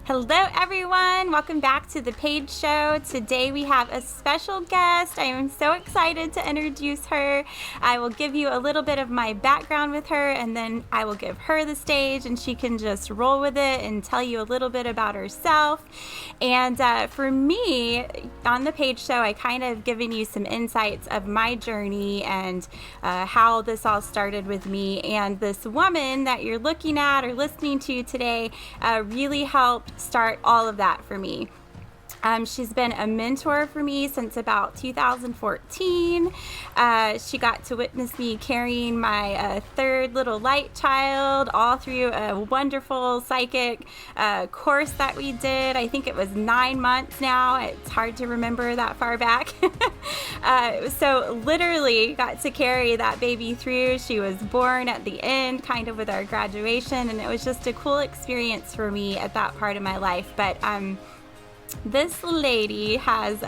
Hello everyone, welcome back to the Paige Show. Today we have a special guest. I am so excited to introduce her. I will give you a little bit of my background with her, and then I will give her the stage and she can just roll with it and tell you a little bit about herself. And for me, on the Paige Show, I kind of given you some insights of my journey and how this all started with me. And this woman that you're looking at or listening to today really helped start all of that for me. She's been a mentor for me since about 2014. She got to witness me carrying my third little light child all through a wonderful psychic course that we did. I think it was 9 months now. It's hard to remember that far back. So literally got to carry that baby through. She was born at the end, kind of with our graduation, and it was just a cool experience for me at that part of my life. But this lady has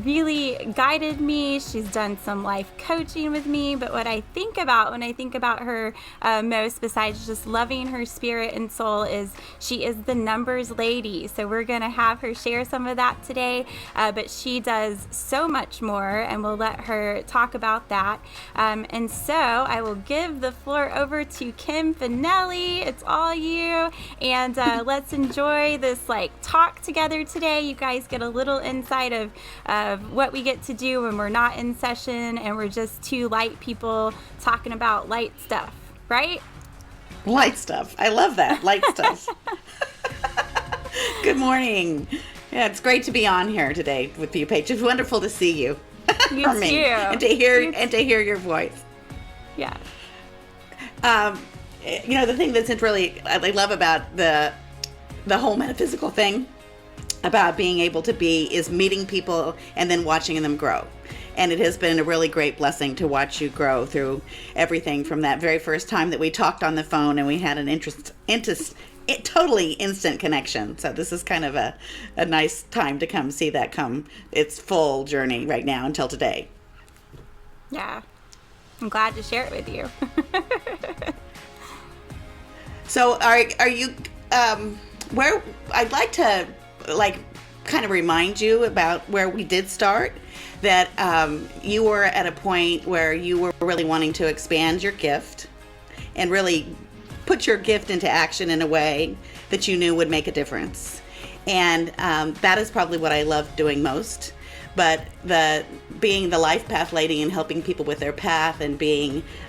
really guided me. She's done some life coaching with me, but what I think about when I think about her most, besides just loving her spirit and soul, is she is the numbers lady. So we're going to have her share some of that today, but she does so much more, and we'll let her talk about that. And so I will give the floor over to Kim Fanelli. It's all you, and let's enjoy this talk together today. You guys get a little insight of what we get to do when we're not in session and we're just two light people talking about light stuff, right? Light stuff. I love that. Light stuff. Good morning. Yeah, it's great to be on here today with you, Paige. It's wonderful to see you. You too. And to hear your voice. Yeah. The thing that's really I love about the whole metaphysical thing about being able to be is meeting people and then watching them grow. And it has been a really great blessing to watch you grow through everything from that very first time that we talked on the phone and we had an totally instant connection. So this is kind of a nice time to come see that come its full journey right now until today. Yeah. I'm glad to share it with you. So are you where I'd like to kind of remind you about where we did start, that you were at a point where you were really wanting to expand your gift and really put your gift into action in a way that you knew would make a difference. And that is probably what I love doing most. But being the life path lady and helping people with their path and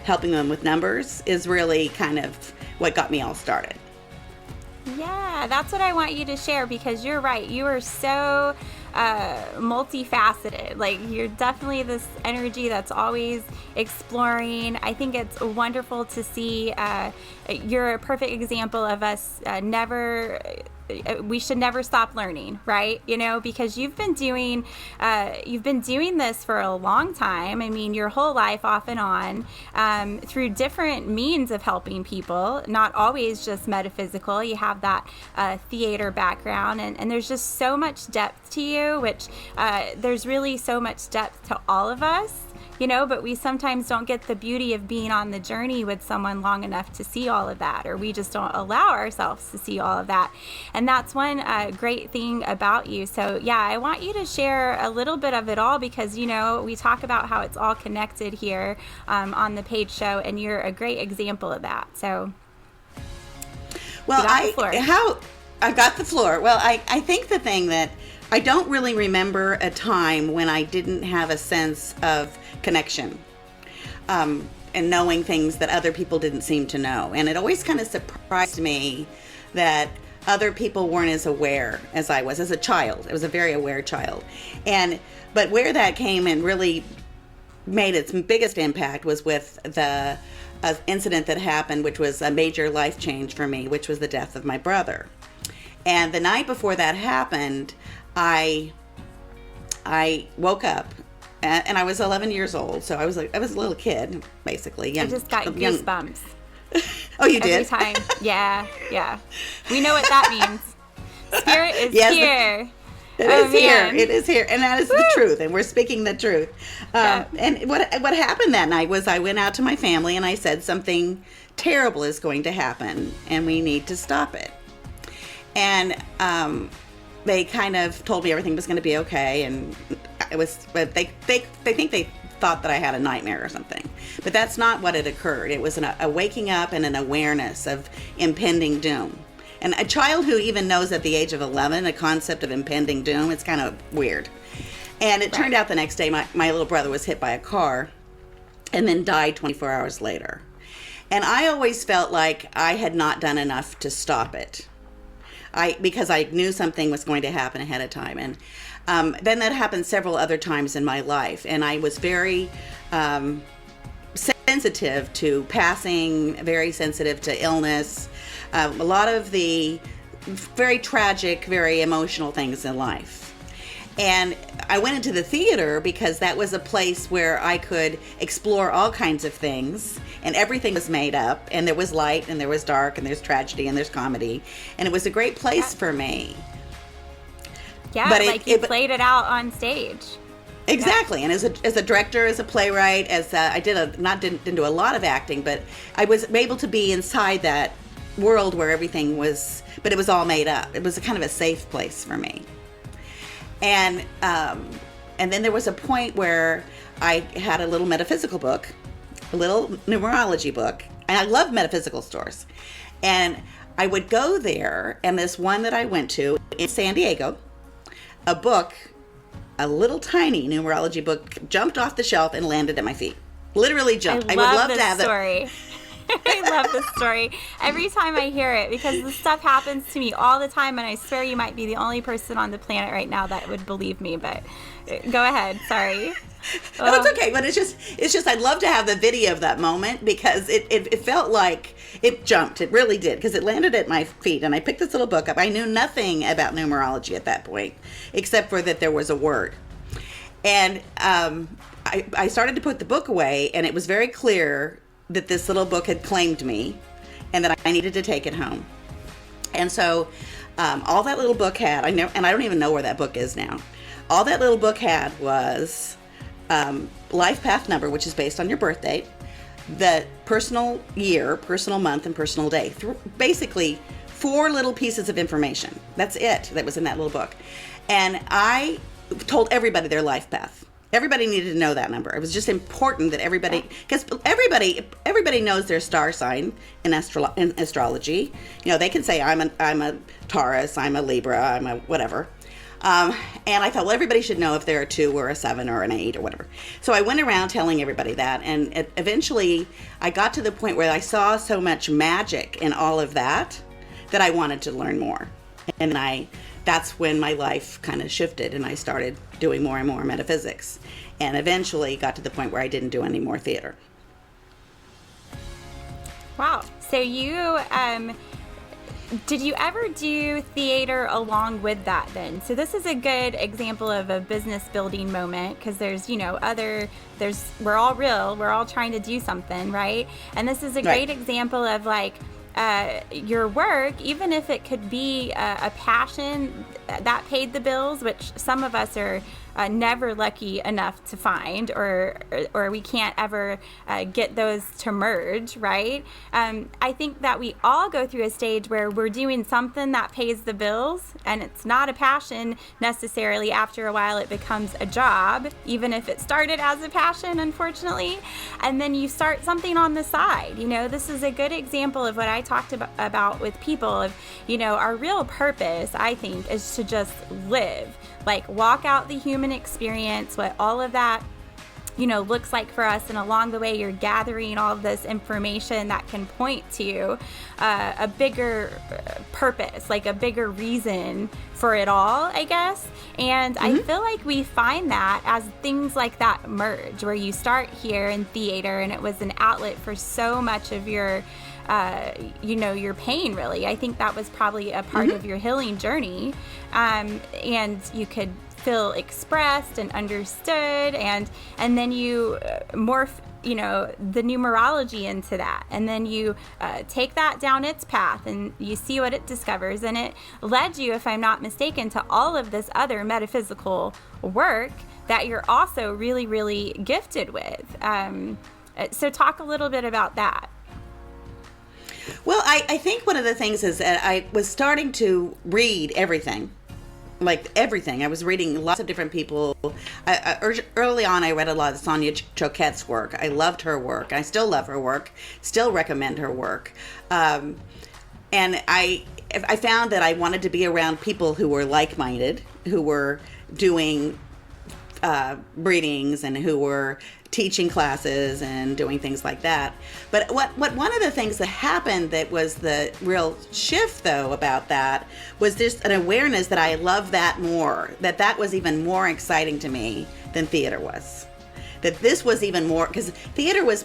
helping them with numbers is really kind of what got me all started. Yeah, that's what I want you to share, because you're right. You are so multifaceted. You're definitely this energy that's always exploring. I think it's wonderful to see. You're a perfect example of us we should never stop learning, right? Because you've been doing this for a long time. I mean, your whole life off and on, through different means of helping people, not always just metaphysical. You have that theater background, and there's just so much depth to you, which there's really so much depth to all of us. But we sometimes don't get the beauty of being on the journey with someone long enough to see all of that, or we just don't allow ourselves to see all of that. And that's one great thing about you. So yeah, I want you to share a little bit of it all, because, we talk about how it's all connected here on the Paige Show, and you're a great example of that. So well, I got the floor. Well, I think the thing that I don't really remember a time when I didn't have a sense of connection and knowing things that other people didn't seem to know. And it always kind of surprised me that other people weren't as aware as I was as a child. I was a very aware child. But where that came and really made its biggest impact was with the incident that happened, which was a major life change for me, which was the death of my brother. And the night before that happened, I woke up, and I was 11 years old, so I was a little kid, basically. Young, I just got goosebumps. Oh, you did? Every time. Yeah. We know what that means. Spirit is here. It is here. And that is the truth. And we're speaking the truth. And what happened that night was I went out to my family and I said something terrible is going to happen and we need to stop it. And they kind of told me everything was going to be okay, and but they think they thought that I had a nightmare or something, but that's not what had occurred. It was a waking up and an awareness of impending doom. And a child who even knows at the age of 11 a concept of impending doom, it's kind of weird. And it turned out the next day my little brother was hit by a car and then died 24 hours later. And I always felt like I had not done enough to stop it. Because I knew something was going to happen ahead of time. And then that happened several other times in my life. And I was very sensitive to passing, very sensitive to illness, a lot of the very tragic, very emotional things in life. And I went into the theater because that was a place where I could explore all kinds of things, and everything was made up, and there was light, and there was dark, and there's tragedy, and there's comedy, and it was a great place for me. Yeah, but you played it out on stage. Exactly, and as a director, as a playwright, I didn't do a lot of acting, but I was able to be inside that world where everything was, but it was all made up. It was a kind of a safe place for me. And then there was a point where I had a little metaphysical book, a little numerology book, and I love metaphysical stores. And I would go there, and this one that I went to in San Diego, a little tiny numerology book jumped off the shelf and landed at my feet. Literally jumped. I would love to have story. I love this story every time I hear it, because this stuff happens to me all the time, and I swear you might be the only person on the planet right now that would believe me, but go ahead. Sorry. No, it's okay, but it's just I'd love to have the video of that moment, because it felt like it jumped. It really did, because it landed at my feet, and I picked this little book up. I knew nothing about numerology at that point, except for that there was a word. And I started to put the book away, and it was very clear that this little book had claimed me and that I needed to take it home. And so all that little book had, and I don't even know where that book is now. All that little book had was life path number, which is based on your birth date, the personal year, personal month, and personal day. Basically 4 little pieces of information. That's it that was in that little book. And I told everybody their life path. Everybody needed to know that number. It was just important that everybody, because everybody knows their star sign in astrology. You know, they can say I'm a Taurus, I'm a Libra, I'm a whatever. And I thought, well, everybody should know if they're a 2 or a 7 or an 8 or whatever. So I went around telling everybody that, and eventually I got to the point where I saw so much magic in all of that I wanted to learn more. And that's when my life kind of shifted, and I started doing more and more metaphysics, and eventually got to the point where I didn't do any more theater. Wow. So you, did you ever do theater along with that then? So this is a good example of a business building moment, because there's, we're all real, we're all trying to do something, right? And this is a great example of your work, even if it could be a passion that paid the bills, which some of us are never lucky enough to find, or we can't ever get those to merge, right? I think that we all go through a stage where we're doing something that pays the bills, and it's not a passion necessarily. After a while it becomes a job, even if it started as a passion, unfortunately. And then you start something on the side. This is a good example of what I talked about with people of, our real purpose, I think, is to just live, walk out the human experience, what all of that looks like for us. And along the way, you're gathering all of this information that can point to a bigger purpose, a bigger reason for it all, I guess. And I feel like we find that as things like that merge, where you start here in theater, and it was an outlet for so much of your your pain, really. I think that was probably a part of your healing journey. And you could feel expressed and understood, and then you morph the numerology into that, and then you take that down its path, and you see what it discovers, and it led you, if I'm not mistaken, to all of this other metaphysical work that you're also really, really gifted with. So talk a little bit about that. Well, I think one of the things is that I was starting to read everything. Like everything. I was reading lots of different people. Early on, I read a lot of Sonia Choquette's work. I loved her work. I still love her work. Still recommend her work. And I found that I wanted to be around people who were like-minded, who were doing readings and who were teaching classes and doing things like that. But what one of the things that happened that was the real shift, though, about that was just an awareness that I love that more, that was even more exciting to me than theater was. That this was even more, because theater was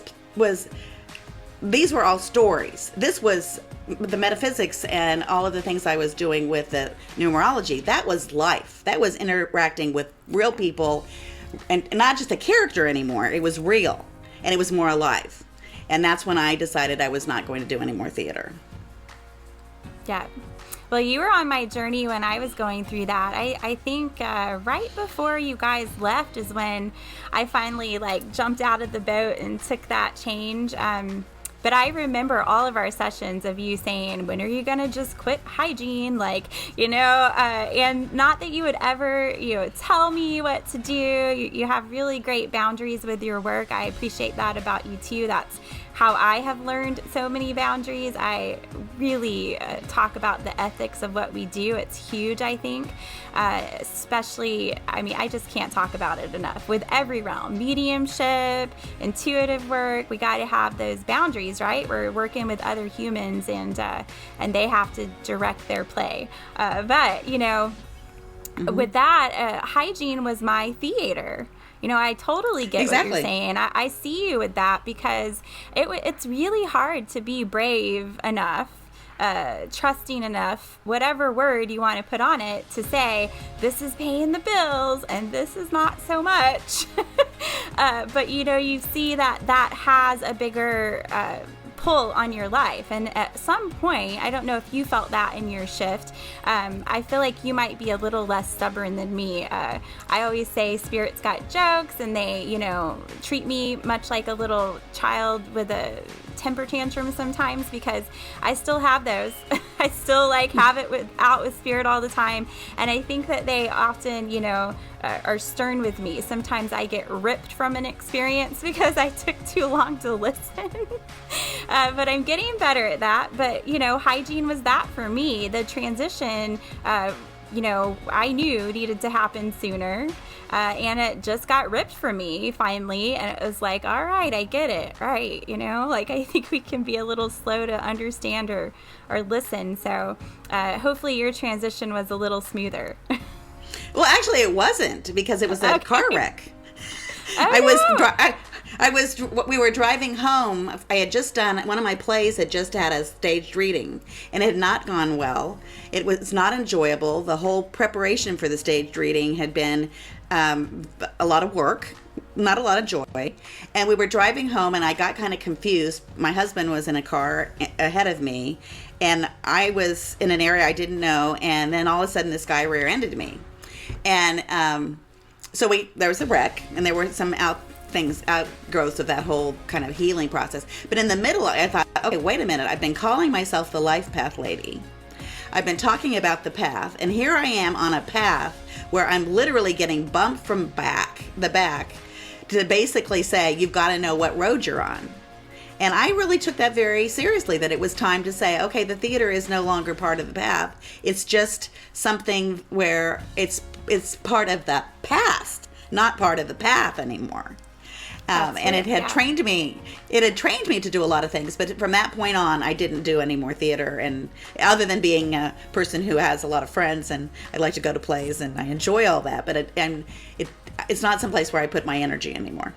these were all stories. This was the metaphysics and all of the things I was doing with the numerology. That was life. That was interacting with real people, and not just a character anymore. It was real, and it was more alive. And that's when I decided I was not going to do any more theater. Yeah. Well, you were on my journey when I was going through that. I think right before you guys left is when I finally jumped out of the boat and took that change. But I remember all of our sessions of you saying, when are you going to just quit hygiene? And not that you would ever, tell me what to do. You have really great boundaries with your work. I appreciate that about you too. That's how I have learned so many boundaries. I really talk about the ethics of what we do. It's huge, I think. Especially, I just can't talk about it enough. With every realm, mediumship, intuitive work, we got to have those boundaries, right? We're working with other humans, and they have to direct their play. But with that, hygiene was my theater. I totally get what you're saying. I see you with that, because it's really hard to be brave enough, trusting enough, whatever word you want to put on it, to say, this is paying the bills and this is not so much. But, you see that has a bigger pull on your life. And at some point, I don't know if you felt that in your shift, I feel like you might be a little less stubborn than me. I always say spirits got jokes, and they, treat me much like a little child with a temper tantrum sometimes, because I still have those. I still have it out with spirit all the time. And I think that they often, are stern with me. Sometimes I get ripped from an experience because I took too long to listen. But I'm getting better at that. But, hygiene was that for me. The transition, I knew needed to happen sooner. And it just got ripped from me finally. And it was like, all right, I get it. Right. I think we can be a little slow to understand or listen. So hopefully your transition was a little smoother. Well, actually it wasn't, because it was a car wreck. We were driving home. I had just done, one of my plays had just had a staged reading, and it had not gone well. It was not enjoyable. The whole preparation for the staged reading had been a lot of work, not a lot of joy. And we were driving home, and I got kind of confused. My husband was in a car ahead of me, and I was in an area I didn't know, and then all of a sudden this guy rear-ended me. And so there was a wreck, and there were some outgrowths of that whole kind of healing process. But in the middle, I thought, okay, wait a minute. I've been calling myself the Life Path Lady. I've been talking about the path, and here I am on a path where I'm literally getting bumped from the back to basically say, you've got to know what road you're on. And I really took that very seriously, that it was time to say, okay, the theater is no longer part of the path. It's just something where it's part of the past, not part of the path anymore. And it had trained me. It had trained me to do a lot of things, but from that point on, I didn't do any more theater. And other than being a person who has a lot of friends, and I like to go to plays, and I enjoy all that, but it's not someplace where I put my energy anymore.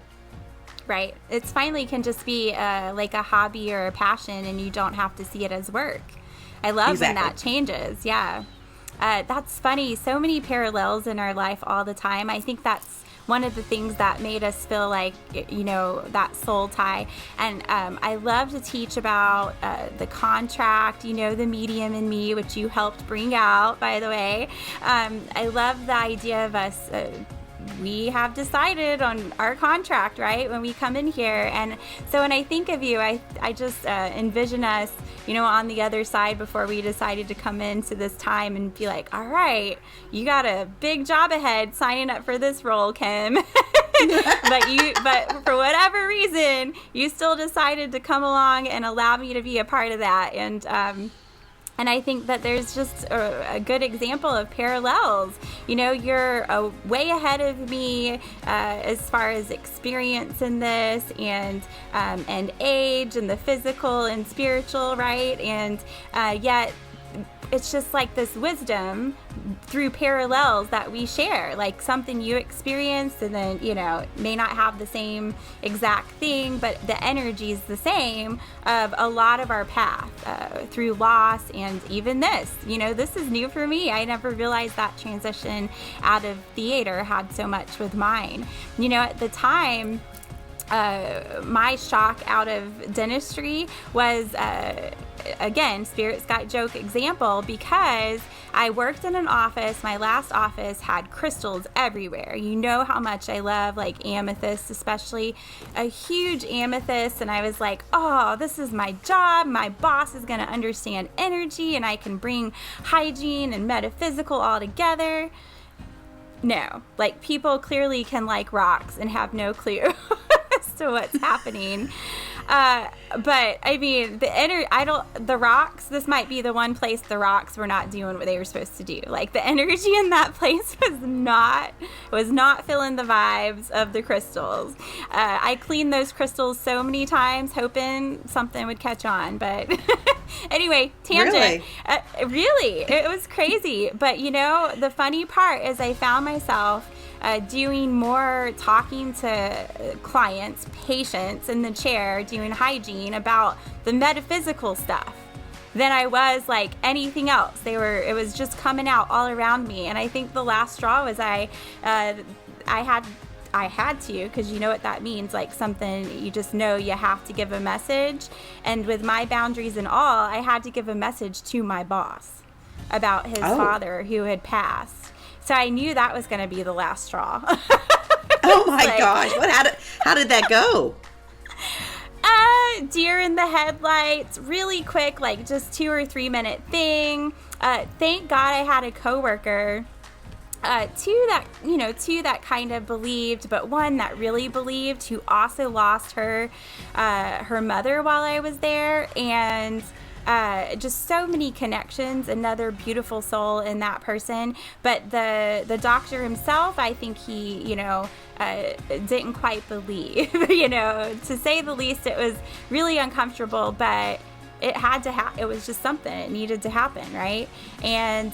Right. It's finally can just be like a hobby or a passion, and you don't have to see it as work. I love when that changes. Yeah. That's funny. So many parallels in our life all the time. I think that's one of the things that made us feel like, that soul tie. And I love to teach about the contract, the medium in me, which you helped bring out, by the way. I love the idea of us we have decided on our contract, right, when we come in here. And so when I think of you, I just envision us, on the other side before we decided to come into this time and be like, all right, you got a big job ahead signing up for this role, Kim. but for whatever reason, you still decided to come along and allow me to be a part of that. And I think that there's just a good example of parallels. You're way ahead of me as far as experience in this, and age, and the physical and spiritual, right? And yet it's just like this wisdom through parallels that we share, like something you experienced and then, may not have the same exact thing, but the energy is the same of a lot of our path through loss. And even this is new for me. I never realized that transition out of theater had so much with mine. At the time, my shock out of dentistry was, again, Spirit's Got Joke example, because I worked in an office. My last office had crystals everywhere. You know how much I love like amethyst, especially a huge amethyst. And I was like, oh, this is my job. My boss is going to understand energy, and I can bring hygiene and metaphysical all together. No, like people clearly can like rocks and have no clue as to what's happening. But I mean, the rocks, this might be the one place the rocks were not doing what they were supposed to do. Like the energy in that place was not feeling the vibes of the crystals. I cleaned those crystals so many times hoping something would catch on, but anyway, tangent. Really, it was crazy. But the funny part is I found myself doing more talking to clients, patients in the chair, doing hygiene about the metaphysical stuff than I was like anything else. It was just coming out all around me. And I think the last straw was I had to, because you know what that means, like something you just know you have to give a message. And with my boundaries and all, I had to give a message to my boss about his father who had passed. So I knew that was going to be the last straw. Oh my gosh. How did that go? Deer in the headlights, really quick, like just 2 or 3 minute thing. Thank God I had a coworker, two that kind of believed, but one that really believed, who also lost her mother while I was there. And just so many connections, another beautiful soul in that person. But the doctor himself, I think he, didn't quite believe, to say the least. It was really uncomfortable, but it had to happen. It was just something. It needed to happen, right? And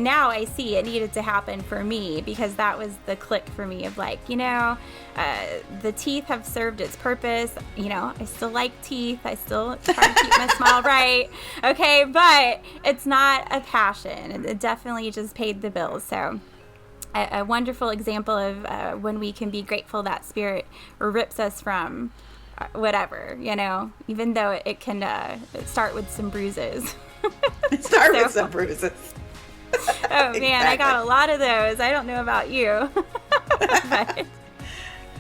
now I see it needed to happen for me, because that was the click for me of like, the teeth have served its purpose. I still like teeth. I still try to keep my smile right. Okay, but it's not a passion. It definitely just paid the bills. So a wonderful example of when we can be grateful that Spirit rips us from whatever, even though it can start with some bruises. With some bruises. Oh man, I got a lot of those. I don't know about you. But,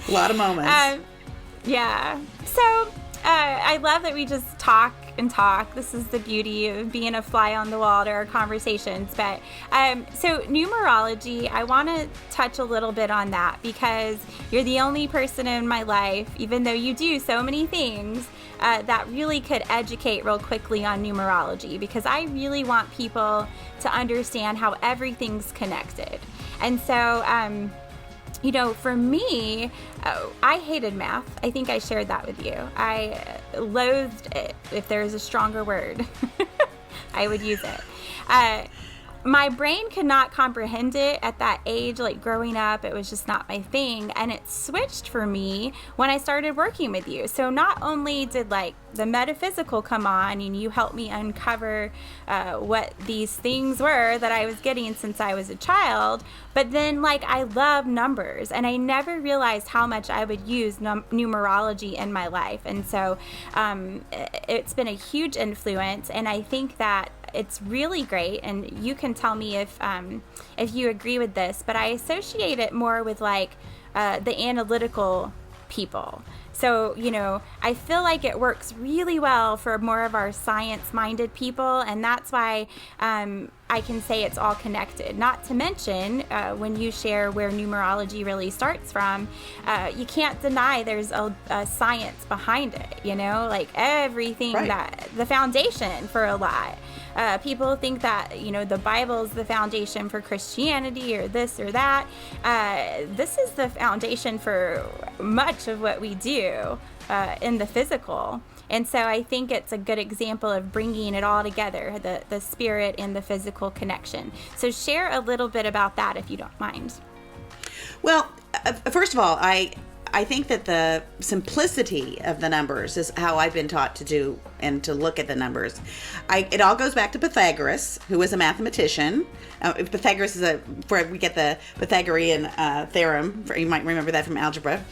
a lot of moments. Yeah. So I love that we just talk and talk. This is the beauty of being a fly on the wall to our conversations. But so numerology, I want to touch a little bit on that, because you're the only person in my life, even though you do so many things, that really could educate real quickly on numerology, because I really want people to understand how everything's connected. And so, for me, I hated math. I think I shared that with you. I loathed it. If there's a stronger word, I would use it. My brain could not comprehend it at that age, like growing up. It was just not my thing. And it switched for me when I started working with you. So not only did like the metaphysical come on and you helped me uncover what these things were that I was getting since I was a child, but then like I love numbers, and I never realized how much I would use numerology in my life. And so it's been a huge influence. And I think that it's really great, and you can tell me if you agree with this, but I associate it more with like the analytical people. So, I feel like it works really well for more of our science-minded people, and that's why I can say it's all connected. Not to mention, when you share where numerology really starts from, you can't deny there's a science behind it, like everything, right. That the foundation for a lot. People think that, the Bible's the foundation for Christianity or this or that. This is the foundation for much of what we do in the physical. And so I think it's a good example of bringing it all together, the spirit and the physical connection. So share a little bit about that if you don't mind. Well, first of all, I think that the simplicity of the numbers is how I've been taught to do and to look at the numbers. It all goes back to Pythagoras, who was a mathematician. Pythagoras is where we get the Pythagorean theorem. You might remember that from algebra.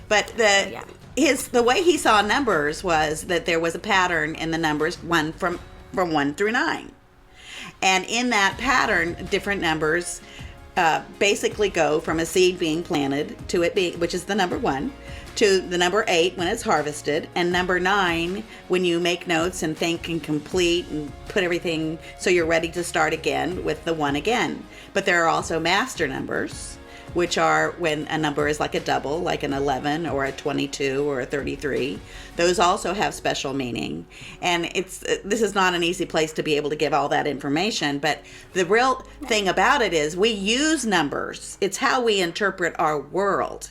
But the way he saw numbers was that there was a pattern in the numbers from 1 through 9. And in that pattern, different numbers basically go from a seed being planted to it being, which is the number 1, to the number 8 when it's harvested, and number 9 when you make notes and think and complete and put everything so you're ready to start again with the 1 again. But there are also master numbers, which are when a number is like a double, like an 11 or a 22 or a 33. Those also have special meaning. And this is not an easy place to be able to give all that information, but the real thing about it is we use numbers. It's how we interpret our world.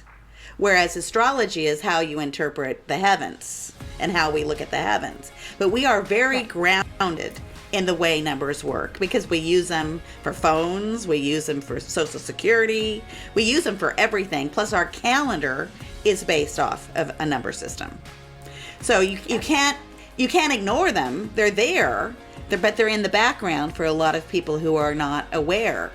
Whereas astrology is how you interpret the heavens and how we look at the heavens. But we are very grounded in the way numbers work, because we use them for phones, we use them for Social Security, we use them for everything. Plus our calendar is based off of a number system. So you can't ignore them. They're there, but they're in the background for a lot of people who are not aware,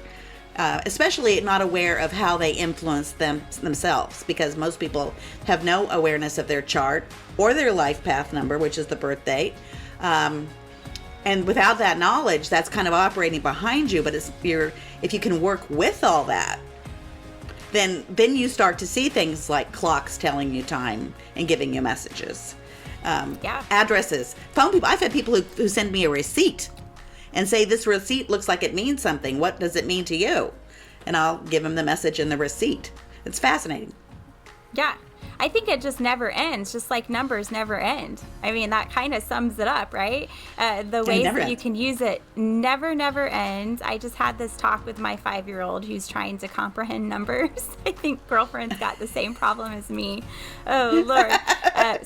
especially not aware of how they influence themselves, because most people have no awareness of their chart or their life path number, which is the birth date. And without that knowledge, that's kind of operating behind you. But if you can work with all that, then you start to see things like clocks telling you time and giving you messages. Addresses, phone people. I've had people who send me a receipt and say, this receipt looks like it means something. What does it mean to you? And I'll give them the message in the receipt. It's fascinating. Yeah. I think it just never ends, just like numbers never end. I mean, that kind of sums it up, right? The ways that you can use it never end. I just had this talk with my 5-year-old who's trying to comprehend numbers. I think girlfriend's got the same problem as me. Oh, Lord.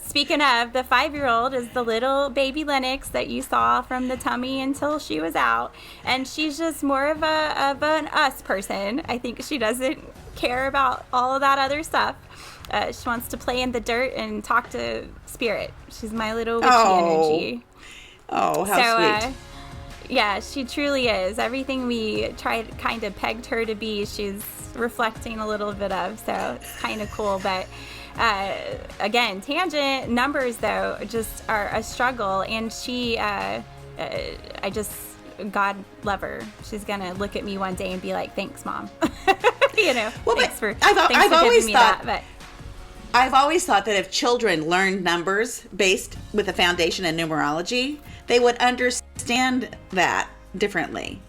Speaking of, the 5-year-old is the little baby Lennox that you saw from the tummy until she was out. And she's just more of an us person. I think she doesn't care about all of that other stuff. She wants to play in the dirt and talk to spirit. She's my little witchy energy. Oh, how sweet. Yeah, she truly is. Everything we tried kind of pegged her to be, she's reflecting a little bit of. So it's kind of cool. But again, tangent numbers, though, just are a struggle. And she, God love her. She's going to look at me one day and be like, thanks, Mom. Thanks for giving me that. But I've always thought that if children learned numbers based with a foundation in numerology, they would understand that differently.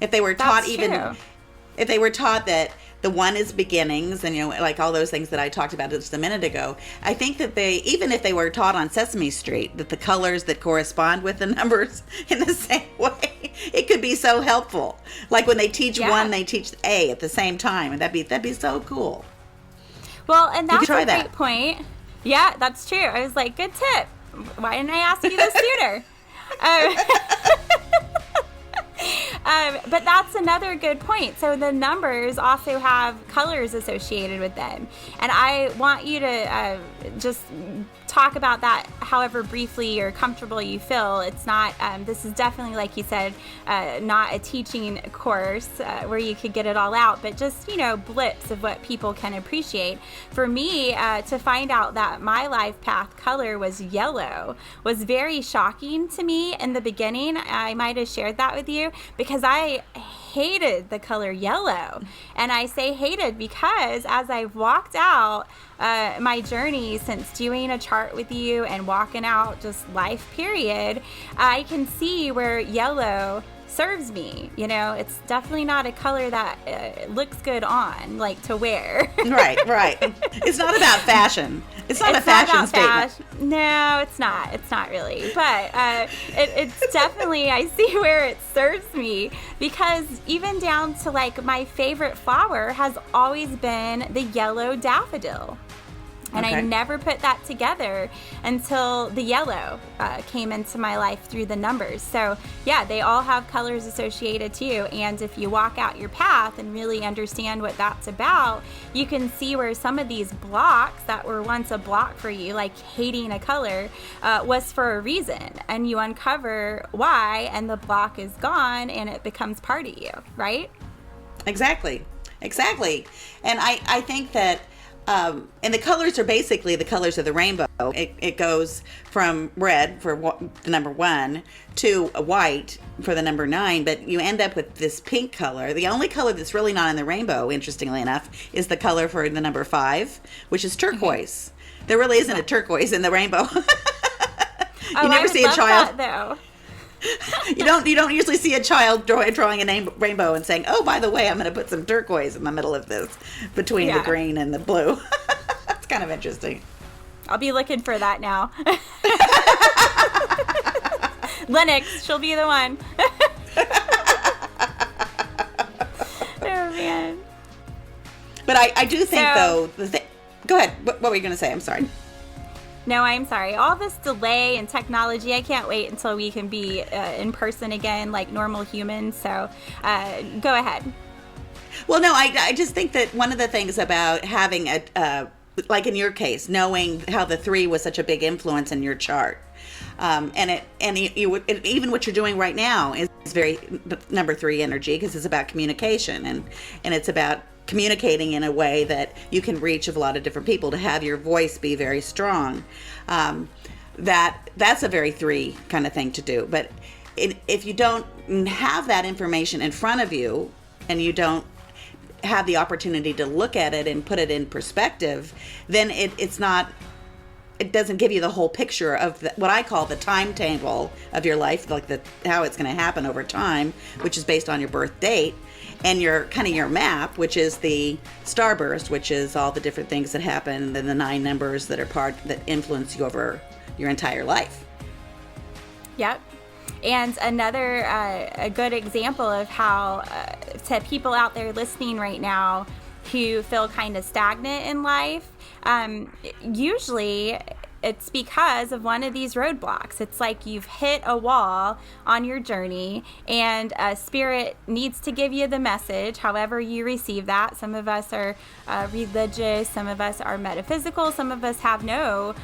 If they were taught if they were taught that the 1 is beginnings and, like all those things that I talked about just a minute ago, I think that even if they were taught on Sesame Street, that the colors that correspond with the numbers in the same way, it could be so helpful. Like when they teach 1, they teach A at the same time, and that'd be so cool. Well, and that's a great point. Yeah, that's true. I was like, good tip. Why didn't I ask you this sooner? But that's another good point. So the numbers also have colors associated with them. And I want you to just talk about that however briefly or comfortable you feel. It's not, this is definitely, like you said, not a teaching course where you could get it all out, but just, blips of what people can appreciate. For me, to find out that my life path color was yellow was very shocking to me in the beginning. I might have shared that with you because I hated the color yellow. And I say hated because as I've walked out my journey since doing a chart with you and walking out just life period, I can see where yellow serves me. It's definitely not a color that looks good on, like, to wear. Right. It's not about fashion. It's not a fashion statement. No, it's not. It's not really. But it's definitely, I see where it serves me, because even down to, like, my favorite flower has always been the yellow daffodil. And I never put that together until the yellow came into my life through the numbers. So, yeah, they all have colors associated too. And if you walk out your path and really understand what that's about, you can see where some of these blocks that were once a block for you, like hating a color, was for a reason. And you uncover why, and the block is gone, and it becomes part of you, right? Exactly. And I think that and the colors are basically the colors of the rainbow. It goes from red for the number 1 to white for the number 9, but you end up with this pink color. The only color that's really not in the rainbow, interestingly enough, is the color for the number 5, which is turquoise. There really isn't a turquoise in the rainbow. You never see a child. That, though. You don't usually see a child drawing a rainbow and saying, "Oh, by the way, I'm going to put some turquoise in the middle of this between the green and the blue." That's kind of interesting. I'll be looking for that now. Lennox, she'll be the one. Oh, man. But I do think, though, go ahead. What were you going to say? I'm sorry. No, I'm sorry. All this delay and technology, I can't wait until we can be in person again like normal humans. So go ahead. Well, no, I just think that one of the things about having like in your case, knowing how the 3 was such a big influence in your chart, even what you're doing right now is very number 3 energy, because it's about communication and it's about communicating in a way that you can reach a lot of different people, to have your voice be very strong. That's a very 3 kind of thing to do. But if you don't have that information in front of you, and you don't have the opportunity to look at it and put it in perspective, then it doesn't give you the whole picture of what I call the timetable of your life, like how it's going to happen over time, which is based on your birth date, and your map, which is the starburst, which is all the different things that happen, and then the 9 numbers that influence you over your entire life. Yep. And another a good example of how to people out there listening right now who feel kind of stagnant in life, usually it's because of one of these roadblocks. It's like you've hit a wall on your journey, and Spirit needs to give you the message, however you receive that. Some of us are religious, some of us are metaphysical, some of us have no,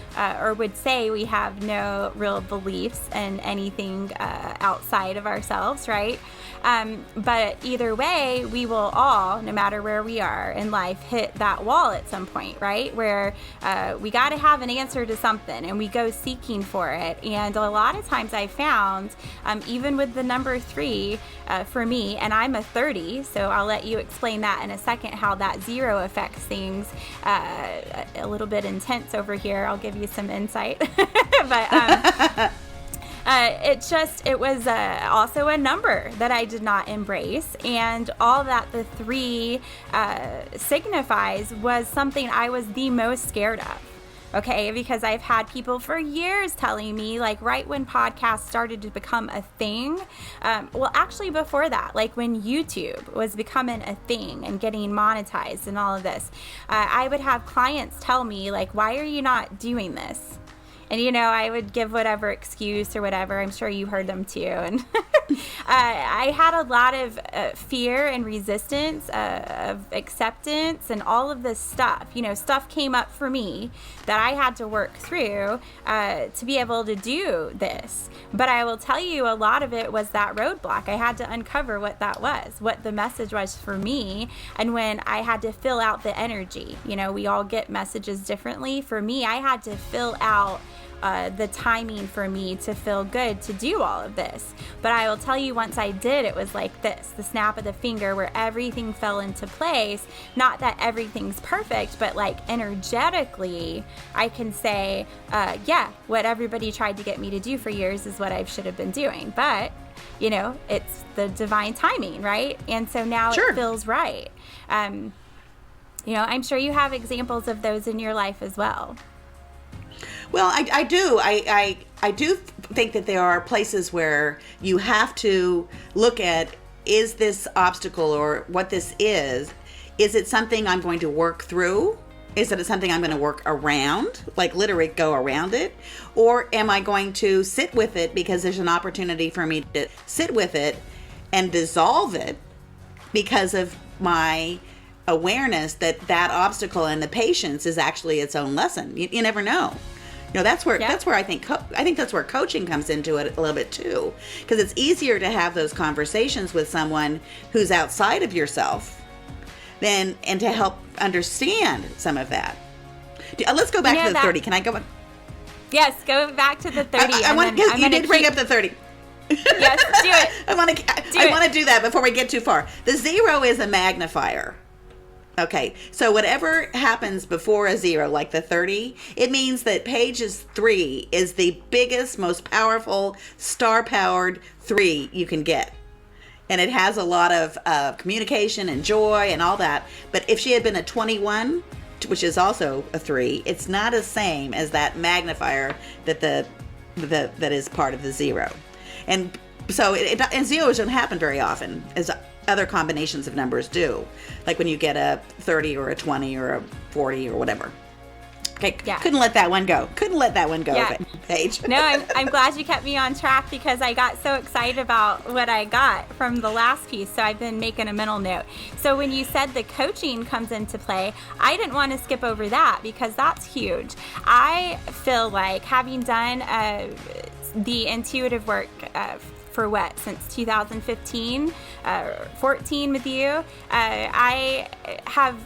or would say we have no real beliefs in anything outside of ourselves, right? But either way, we will all, no matter where we are in life, hit that wall at some point, right? Where we got to have an answer to something, and we go seeking for it. And a lot of times I found, even with the number 3 for me, and I'm a 30, so I'll let you explain that in a second, how that 0 affects things. A little bit intense over here. I'll give you some insight. But it was also a number that I did not embrace, and all that the 3 signifies was something I was the most scared of. Okay, because I've had people for years telling me, like right when podcasts started to become a thing, well, actually before that, like when YouTube was becoming a thing and getting monetized and all of this, I would have clients tell me, like, why are you not doing this? And, I would give whatever excuse or whatever. I'm sure you heard them too. And I had a lot of fear and resistance of acceptance and all of this stuff. Stuff came up for me that I had to work through to be able to do this. But I will tell you, a lot of it was that roadblock. I had to uncover what that was, what the message was for me, and when I had to fill out the energy. We all get messages differently. For me, I had to fill out the timing for me to feel good to do all of this. But I will tell you, once I did, it was like this, the snap of the finger, where everything fell into place. Not that everything's perfect, but like energetically, I can say, what everybody tried to get me to do for years is what I should have been doing. But it's the divine timing, right? And so now It feels right. I'm sure you have examples of those in your life as well. Well, I do. I do think that there are places where you have to look at, is this obstacle or what this is it something I'm going to work through? Is it something I'm going to work around, like literally go around it? Or am I going to sit with it because there's an opportunity for me to sit with it and dissolve it because of my awareness that obstacle and the patience is actually its own lesson. You never know. That's where I think that's where coaching comes into it a little bit too, because it's easier to have those conversations with someone who's outside of yourself and to help understand some of that. Let's go back to the 30. Can I go back? Yes, go back to the 30. You did bring up the 30. Yes, do it. I want to do that before we get too far. The 0 is a magnifier. Okay, so whatever happens before a 0, like the 30, it means that Paige's 3 is the biggest, most powerful, star-powered 3 you can get. And it has a lot of communication and joy and all that. But if she had been a 21, which is also a 3, it's not the same as that magnifier that is part of the 0. And so and zeros don't happen very often, as other combinations of numbers do, like when you get a 30 or a 20 or a 40 or whatever. Okay, couldn't let that one go. Paige. No, I'm glad you kept me on track, because I got so excited about what I got from the last piece, so I've been making a mental note. So when you said the coaching comes into play, I didn't want to skip over that, because that's huge. I feel like, having done the intuitive work since 2015, 14 with you, I have,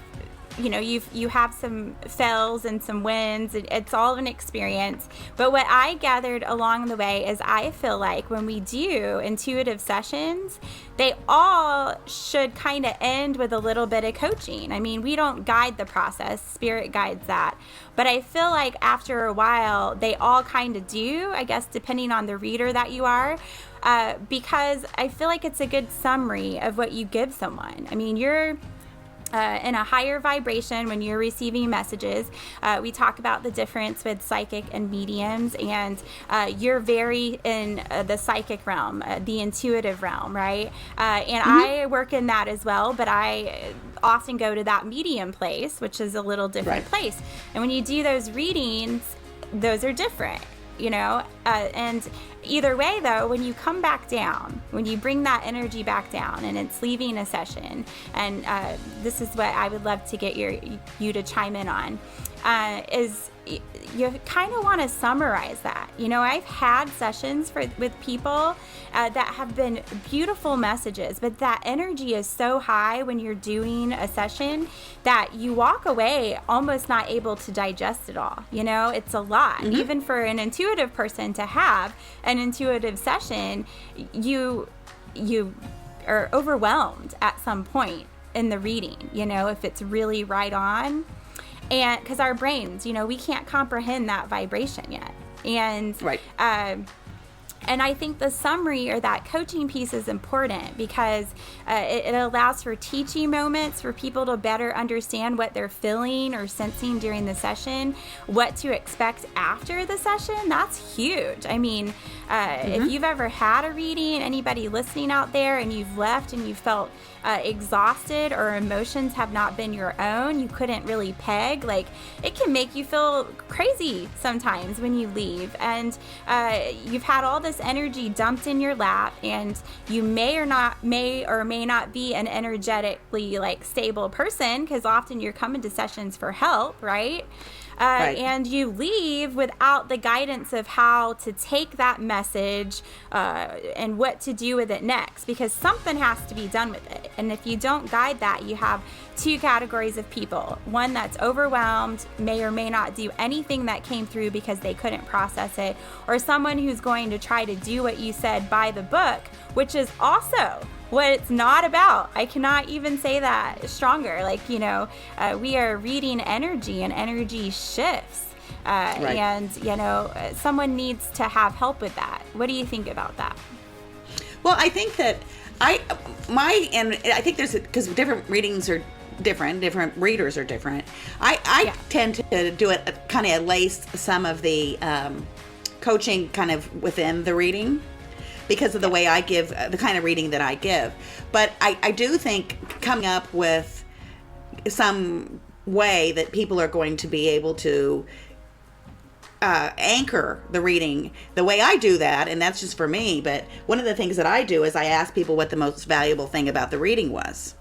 you have some fails and some wins. It's all an experience. But what I gathered along the way is, I feel like when we do intuitive sessions, they all should kind of end with a little bit of coaching. I mean, we don't guide the process, spirit guides that. But I feel like after a while, they all kind of do, I guess, depending on the reader that you are. Because I feel like it's a good summary of what you give someone. I mean, you're in a higher vibration when you're receiving messages. We talk about the difference with psychic and mediums, and you're very in the psychic realm, the intuitive realm, right? And I work in that as well, but I often go to that medium place, which is a little different place. And when you do those readings, those are different. And either way, though, when you come back down, when you bring that energy back down and it's leaving a session, and this is what I would love to get you to chime in on, is you kind of want to summarize that. I've had sessions with people that have been beautiful messages, but that energy is so high when you're doing a session that you walk away almost not able to digest it all. It's a lot. Even for an intuitive person to have an intuitive session, you are overwhelmed at some point in the reading, if it's really right on. And because our brains, we can't comprehend that vibration yet. And and I think the summary, or that coaching piece, is important, because it allows for teaching moments for people to better understand what they're feeling or sensing during the session, what to expect after the session. That's huge. I mean, if you've ever had a reading, anybody listening out there, and you've left and you felt exhausted or emotions have not been your own, you couldn't really peg, like it can make you feel crazy sometimes when you leave, and you've had all this energy dumped in your lap, and you may or may not be an energetically like stable person, because often you're coming to sessions for help, right? Right. And you leave without the guidance of how to take that message and what to do with it next, because something has to be done with it. And if you don't guide that, you have two categories of people. One that's overwhelmed, may or may not do anything that came through because they couldn't process it, or someone who's going to try to do what you said by the book, which is also what it's not about. I cannot even say that stronger. Like, we are reading energy, and energy shifts. Right. And, someone needs to have help with that. What do you think about that? Well, I think that I think there's, because different readings are different readers are different. I tend to do it, kind of lace some of the coaching kind of within the reading, because of the way I give, the kind of reading that I give. But I do think coming up with some way that people are going to be able to anchor the reading the way I do that, and that's just for me, but one of the things that I do is I ask people what the most valuable thing about the reading was.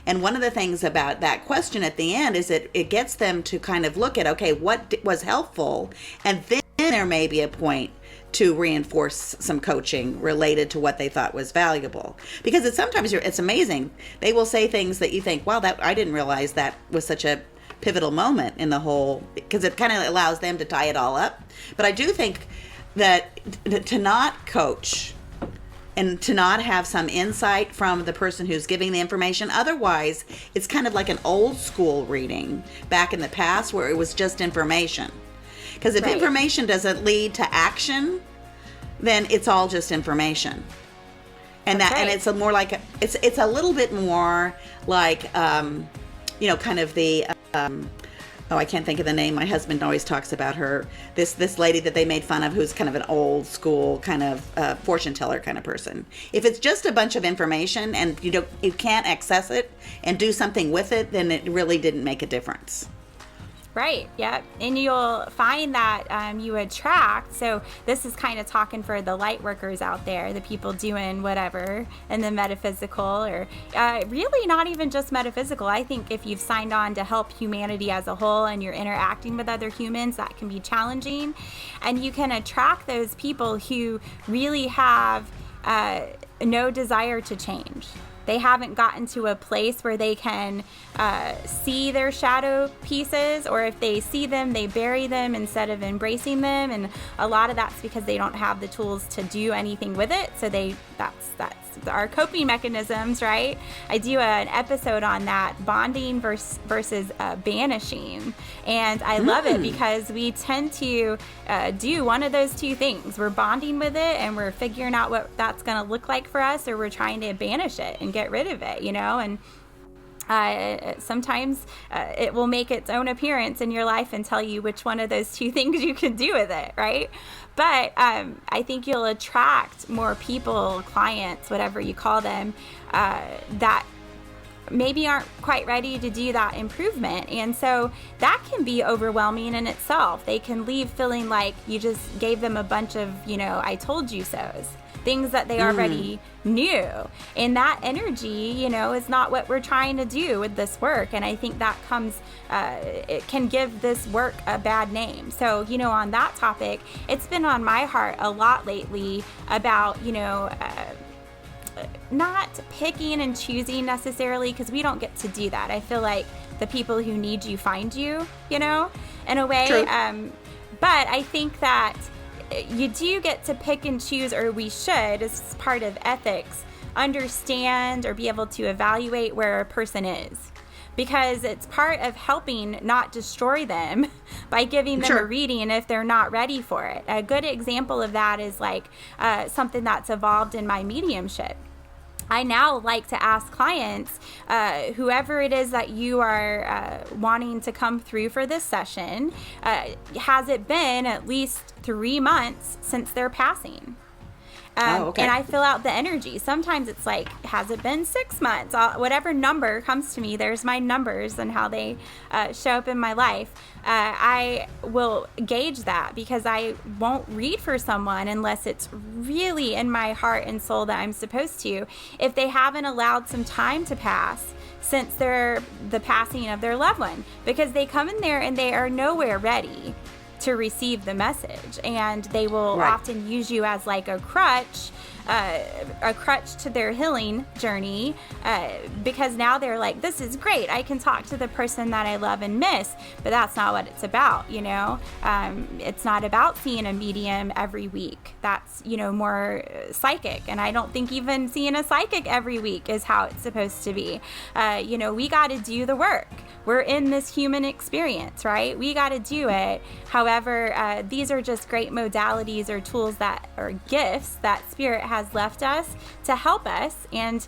And one of the things about that question at the end is it gets them to kind of look at, okay, what was helpful, and then there may be a point to reinforce some coaching related to what they thought was valuable. Because it's amazing. They will say things that you think, wow, that I didn't realize that was such a pivotal moment in the whole, because it kind of allows them to tie it all up. But I do think that to not coach and to not have some insight from the person who's giving the information, otherwise it's kind of like an old school reading back in the past where it was just information. Because if information doesn't lead to action, then it's all just information. And and it's a more like it's a little bit more like kind of the I can't think of the name. My husband always talks about her. This lady that they made fun of, who's kind of an old school kind of fortune teller kind of person. If it's just a bunch of information and you can't access it and do something with it, then it really didn't make a difference. Right. Yeah. And you'll find that you attract. So this is kind of talking for the light workers out there, the people doing whatever in the metaphysical, or really not even just metaphysical. I think if you've signed on to help humanity as a whole and you're interacting with other humans, that can be challenging. And you can attract those people who really have no desire to change. They haven't gotten to a place where they can see their shadow pieces, or if they see them, they bury them instead of embracing them. And a lot of that's because they don't have the tools to do anything with it. So that's our coping mechanisms, right? I do an episode on that, bonding versus banishing. And I love it because we tend to do one of those two things. We're bonding with it and we're figuring out what that's going to look like for us, or we're trying to banish it and get rid of it, and sometimes it will make its own appearance in your life and tell you which one of those two things you can do with it, right? But I think you'll attract more people, clients, whatever you call them, that maybe aren't quite ready to do that improvement. And so that can be overwhelming in itself. They can leave feeling like you just gave them a bunch of, I told you so's. Things that they already knew. And that energy, is not what we're trying to do with this work. And I think that comes, it can give this work a bad name. So, on that topic, it's been on my heart a lot lately about, not picking and choosing necessarily, because we don't get to do that. I feel like the people who need you find you, in a way. True. But I think that you do get to pick and choose, or we should, as part of ethics, understand or be able to evaluate where a person is. Because it's part of helping not destroy them by giving them a reading if they're not ready for it. A good example of that is like something that's evolved in my mediumship. I now like to ask clients, whoever it is that you are wanting to come through for this session, has it been at least 3 months since their passing? Okay. And I fill out the energy. Sometimes it's like, has it been 6 months? Whatever number comes to me, there's my numbers and how they show up in my life. I will gauge that because I won't read for someone unless it's really in my heart and soul that I'm supposed to. If they haven't allowed some time to pass since the passing of their loved one, because they come in there and they are nowhere ready to receive the message, and they will often use you as like a crutch to their healing journey, because now they're like, this is great, I can talk to the person that I love and miss. But that's not what it's about, you know. It's not about seeing a medium every week. That's, you know, more psychic, and I don't think even seeing a psychic every week is how it's supposed to be. You know, we got to do the work. We're in this human experience, right? We got to do it. However, these are just great modalities or tools or gifts that Spirit has left us to help us. And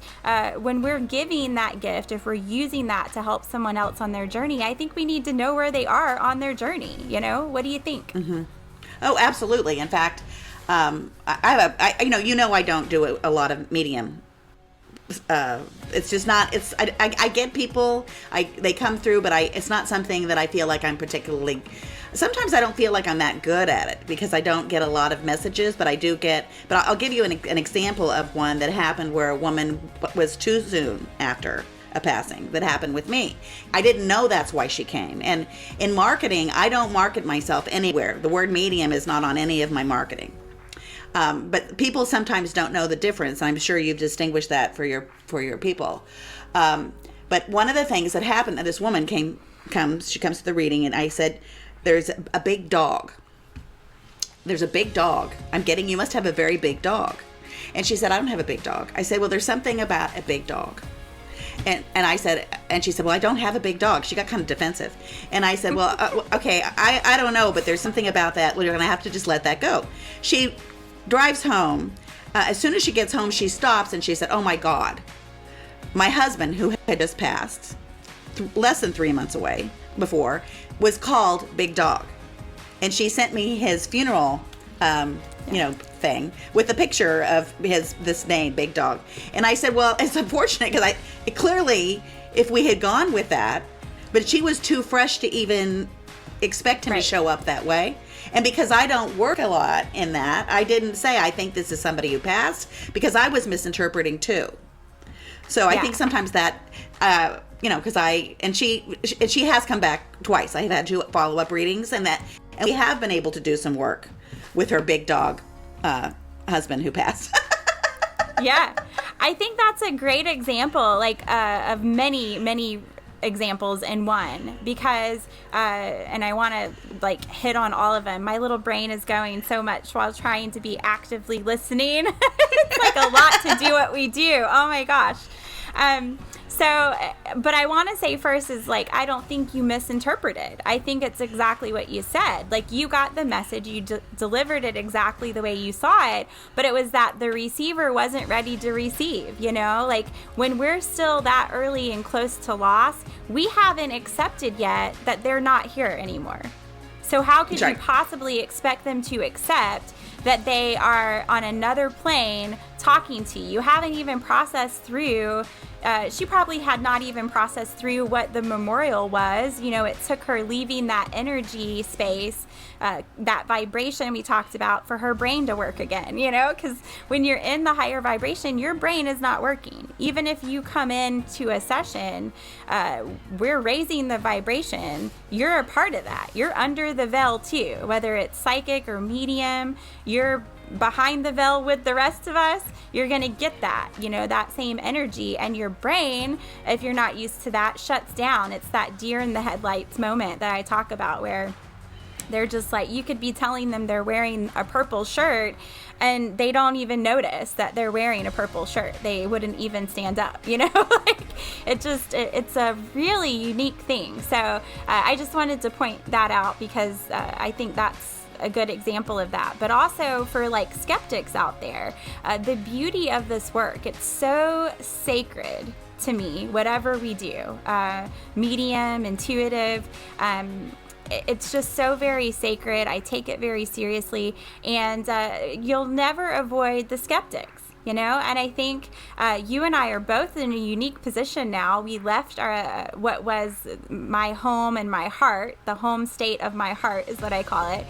when we're giving that gift, if we're using that to help someone else on their journey, I think we need to know where they are on their journey. You know, what do you think? Mm-hmm. Oh, absolutely. In fact, I don't do a lot of medium. It's just not, I get people, they come through, but it's not something that I feel like I'm particularly, sometimes I don't feel like I'm that good at it because I don't get a lot of messages, but I'll give you an example of one that happened where a woman was too soon after a passing that happened with me. I didn't know that's why she came. And in marketing, I don't market myself anywhere. The word medium is not on any of my marketing. But people sometimes don't know the difference. I'm sure you've distinguished that for your people. But one of the things that happened, that this woman comes to the reading, and I said, there's a big dog. There's a big dog. You must have a very big dog. And she said, I don't have a big dog. I said, well, there's something about a big dog. And she said, well, I don't have a big dog. She got kind of defensive. And I said, well, okay, I don't know, but there's something about that. Well, you're going to have to just let that go. She drives home. As soon as she gets home, she stops and she said, oh my God, my husband, who had just passed less than 3 months away before, was called Big Dog. And she sent me his funeral, thing with a picture of this name, Big Dog. And I said, well, it's unfortunate because clearly, if we had gone with that, but she was too fresh to even expect him to show up that way. And because I don't work a lot in that, I didn't say, I think this is somebody who passed, because I was misinterpreting too. So I think sometimes that, because she has come back twice. I have had 2 follow-up readings, and we have been able to do some work with her big dog husband who passed. Yeah, I think that's a great example, of many examples in one, because and I want to hit on all of them. My little brain is going so much while trying to be actively listening. It's a lot to do what we do. Oh my gosh. But I want to say first is I don't think you misinterpreted. I think it's exactly what you said. You got the message, you delivered it exactly the way you saw it, but it was that the receiver wasn't ready to receive, when we're still that early and close to loss, we haven't accepted yet that they're not here anymore. So how could you possibly expect them to accept that they are on another plane talking to you? You haven't even processed through, she probably had not even processed through what the memorial was. It took her leaving that energy space, that vibration we talked about, for her brain to work again, because when you're in the higher vibration, your brain is not working. Even if you come into a session, we're raising the vibration. You're a part of that. You're under the veil too, whether it's psychic or medium, you're behind the veil with the rest of us. You're going to get that, that same energy, and your brain, if you're not used to that, shuts down. It's that deer in the headlights moment that I talk about, where they're just you could be telling them they're wearing a purple shirt and they don't even notice that they're wearing a purple shirt. They wouldn't even stand up, it's a really unique thing. So I just wanted to point that out, because I think that's a good example of that. But also for skeptics out there, the beauty of this work, it's so sacred to me, whatever we do, medium, intuitive, it's just so very sacred. I take it very seriously, and you'll never avoid the skeptics. And I think you and I are both in a unique position now. We left our what was my home and my heart, the home state of my heart is what I call it,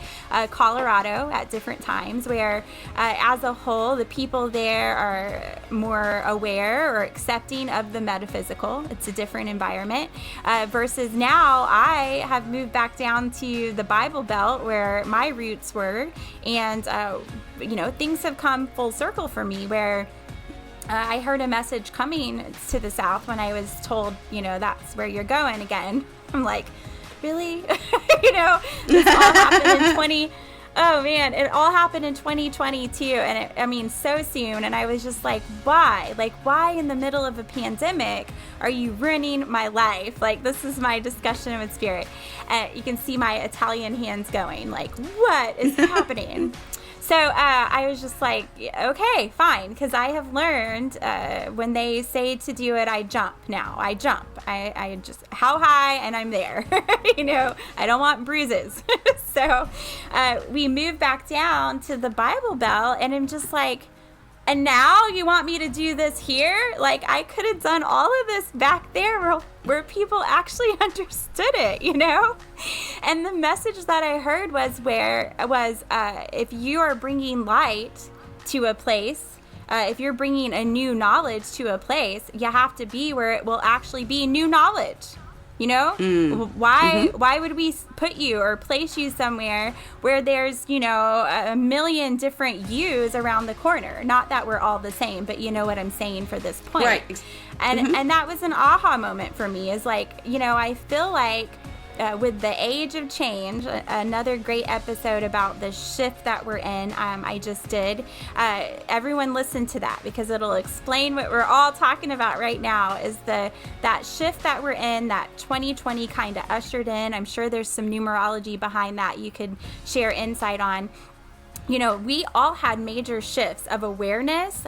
Colorado, at different times, where as a whole, the people there are more aware or accepting of the metaphysical. It's a different environment versus now I have moved back down to the Bible Belt where my roots were, and things have come full circle for me where I heard a message coming to the South when I was told, that's where you're going again. I'm like, really? This all happened in it all happened in 2022, and so soon, and I was just like, why? Like, why in the middle of a pandemic are you ruining my life? Like, this is my discussion with spirit. You can see my Italian hands going, like, what is happening? So I was just like, okay, fine, because I have learned when they say to do it, I jump now. I jump. I just, how high, and I'm there. I don't want bruises. So we moved back down to the Bible Belt, and I'm just like, and now you want me to do this here? Like, I could have done all of this back there where people actually understood it, And the message that I heard was if you are bringing light to a place, if you're bringing a new knowledge to a place, you have to be where it will actually be new knowledge. Why would we put you or place you somewhere where there's, a million different yous around the corner? Not that we're all the same, but you know what I'm saying for this point. Right. And that was an aha moment for me, is like, I feel like with the age of change, another great episode about the shift that we're in, I just did. Everyone listen to that, because it'll explain what we're all talking about right now, is that shift that we're in, that 2020 kind of ushered in. I'm sure there's some numerology behind that you could share insight on. We all had major shifts of awareness,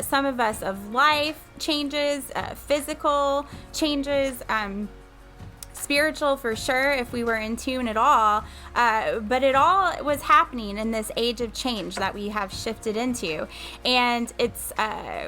some of us of life changes, physical changes, spiritual for sure, if we were in tune at all, but it all was happening in this age of change that we have shifted into. And it's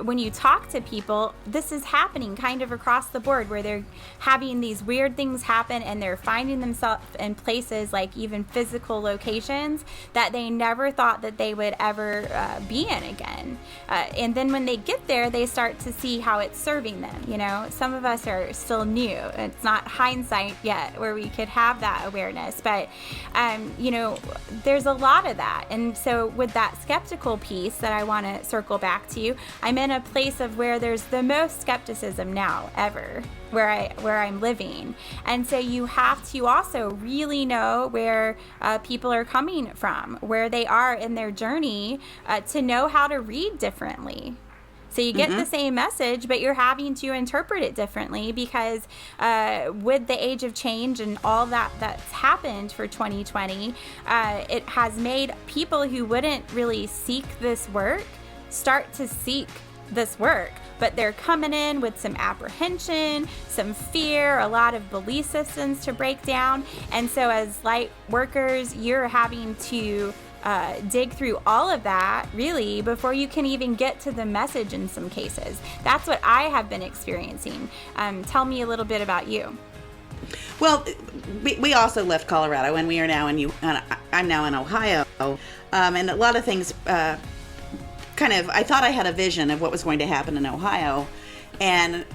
when you talk to people, this is happening kind of across the board, where they're having these weird things happen, and they're finding themselves in places, like even physical locations, that they never thought that they would ever be in again. And then when they get there, they start to see how it's serving them. Some of us are still new. It's not hindsight yet where we could have that awareness, but there's a lot of that. And so with that skeptical piece that I want to circle back to, I'm in a place of where there's the most skepticism now ever where I'm living. And so you have to also really know where people are coming from, where they are in their journey, to know how to read differently. So you get the same message, but you're having to interpret it differently, because with the age of change and all that's happened for 2020, it has made people who wouldn't really seek this work start to seek this work. But they're coming in with some apprehension, some fear, a lot of belief systems to break down. And so as light workers, you're having to dig through all of that, really, before you can even get to the message in some cases. That's what I have been experiencing. Tell me a little bit about you. Well, we also left Colorado, and we are now I'm now in Ohio. And a lot of things I thought I had a vision of what was going to happen in Ohio, and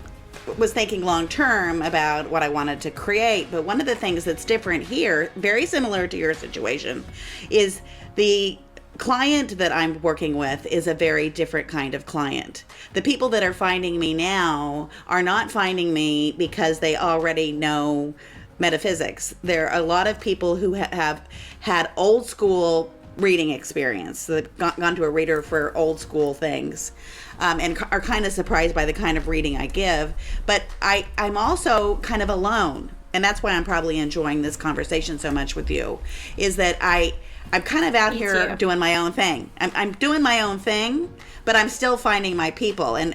was thinking long term about what I wanted to create. But one of the things that's different here, very similar to your situation, is the client that I'm working with is a very different kind of client. The people that are finding me now are not finding me because they already know metaphysics. There are a lot of people who have had old school reading experience. They've gone to a reader for old school things, and are kind of surprised by the kind of reading I give. But I'm also kind of alone, and that's why I'm probably enjoying this conversation so much with you, is that I'm kind of out here doing my own thing. I'm doing my own thing, but I'm still finding my people, and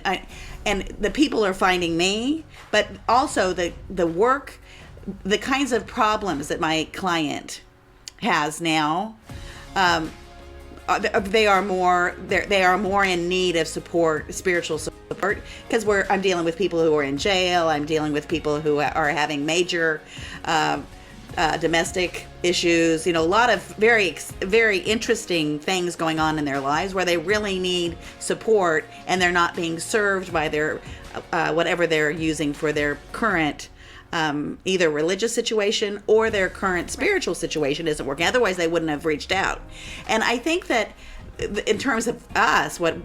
the people are finding me. But also the work the kinds of problems that my client has now, they are more in need of support, spiritual support, because I'm dealing with people who are in jail. I'm dealing with people who are having major domestic issues. A lot of very, very interesting things going on in their lives where they really need support, and they're not being served by their whatever they're using for their current either religious situation or their current spiritual situation isn't working. Otherwise, they wouldn't have reached out. And I think that in terms of us, what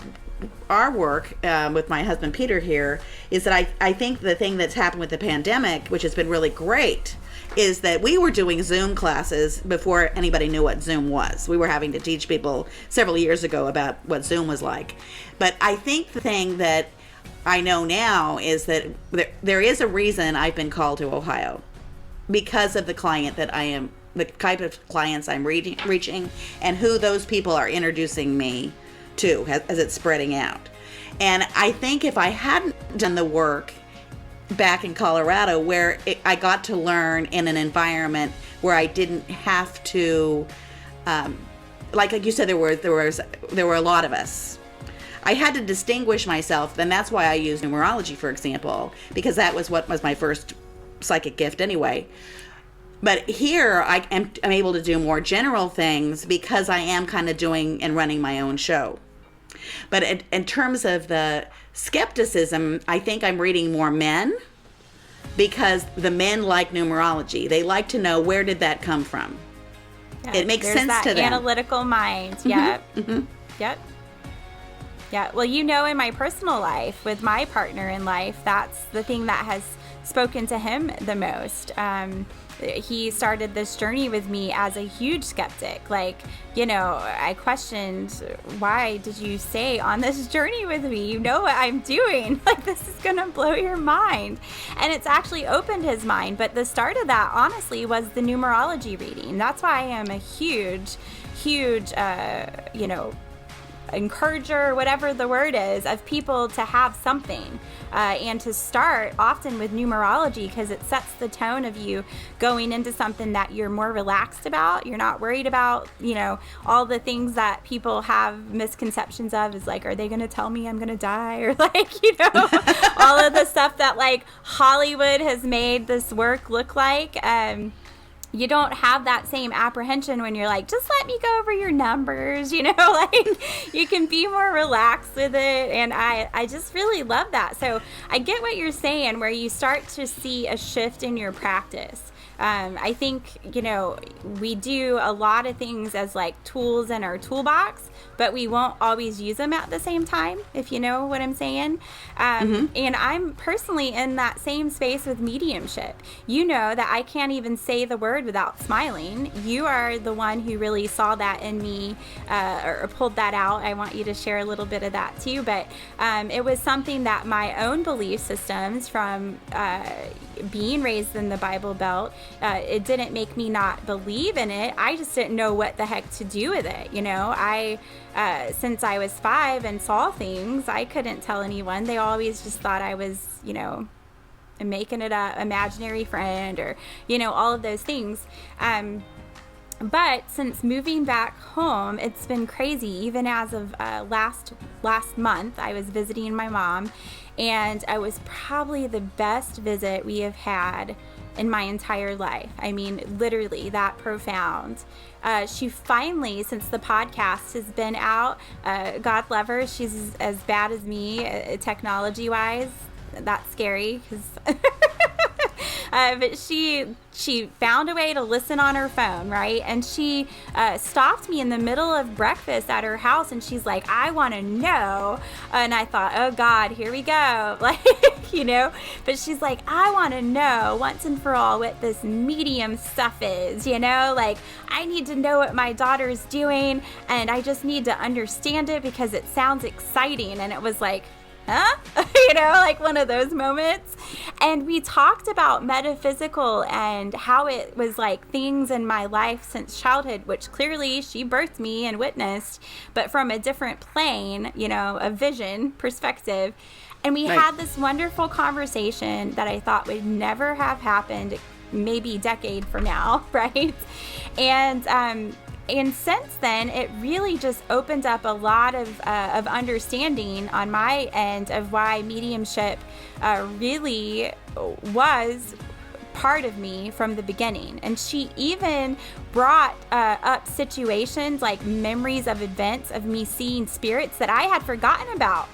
our work with my husband Peter here is that I think the thing that's happened with the pandemic, which has been really great, is that we were doing Zoom classes before anybody knew what Zoom was. We were having to teach people several years ago about what Zoom was like. But I think the thing that I know now is that there is a reason I've been called to Ohio, because of the client that I am, the type of clients I'm reaching, and who those people are introducing me to as it's spreading out. And I think if I hadn't done the work back in Colorado, where I got to learn in an environment where I didn't have to, like you said, there were a lot of us. I had to distinguish myself, and that's why I use numerology, for example, because that was what was my first psychic gift anyway. But here I'm able to do more general things because I am kind of doing and running my own show. But in terms of the skepticism, I think I'm reading more men, because the men like numerology. They like to know, where did that come from? Yeah, it makes sense to them. Analytical mind. Yep. Mm-hmm. Yep. Yeah. Well, in my personal life with my partner in life, that's the thing that has spoken to him the most. He started this journey with me as a huge skeptic. I questioned, why did you stay on this journey with me? You know what I'm doing. This is going to blow your mind. And it's actually opened his mind. But the start of that, honestly, was the numerology reading. That's why I am a huge, encourager, whatever the word is, of people to have something and to start often with numerology, because it sets the tone of you going into something that you're more relaxed about. You're not worried about, all the things that people have misconceptions of, is are they going to tell me I'm going to die? Or all of the stuff that Hollywood has made this work look like. You don't have that same apprehension when you're just let me go over your numbers, you can be more relaxed with it. And I just really love that. So I get what you're saying, where you start to see a shift in your practice. I think, we do a lot of things as tools in our toolbox, but we won't always use them at the same time, if you know what I'm saying. And I'm personally in that same space with mediumship. That I can't even say the word without smiling. You are the one who really saw that in me, or pulled that out. I want you to share a little bit of that too. But it was something that my own belief systems from being raised in the Bible Belt, it didn't make me not believe in it. I just didn't know what the heck to do with it. Since I was 5 and saw things, I couldn't tell anyone. They always just thought I was, making it up, imaginary friend, or, all of those things. But since moving back home, it's been crazy. Even as of last month, I was visiting my mom, and it was probably the best visit we have had in my entire life. I mean, literally that profound. She finally, since the podcast has been out, God love her, she's as bad as me technology-wise. That's scary, because but she found a way to listen on her phone, right? And she stopped me in the middle of breakfast at her house, and she's like, I want to know. And I thought, oh God, here we go. But she's like, I want to know once and for all what this medium stuff is, I need to know what my daughter's doing, and I just need to understand it because it sounds exciting. And it was like, huh? One of those moments. And we talked about metaphysical and how it was things in my life since childhood, which clearly she birthed me and witnessed, but from a different plane, a vision perspective. And we had this wonderful conversation that I thought would never have happened maybe decade from now, right? And since then, it really just opened up a lot of understanding on my end of why mediumship really was part of me from the beginning. And she even brought up situations like memories of events of me seeing spirits that I had forgotten about.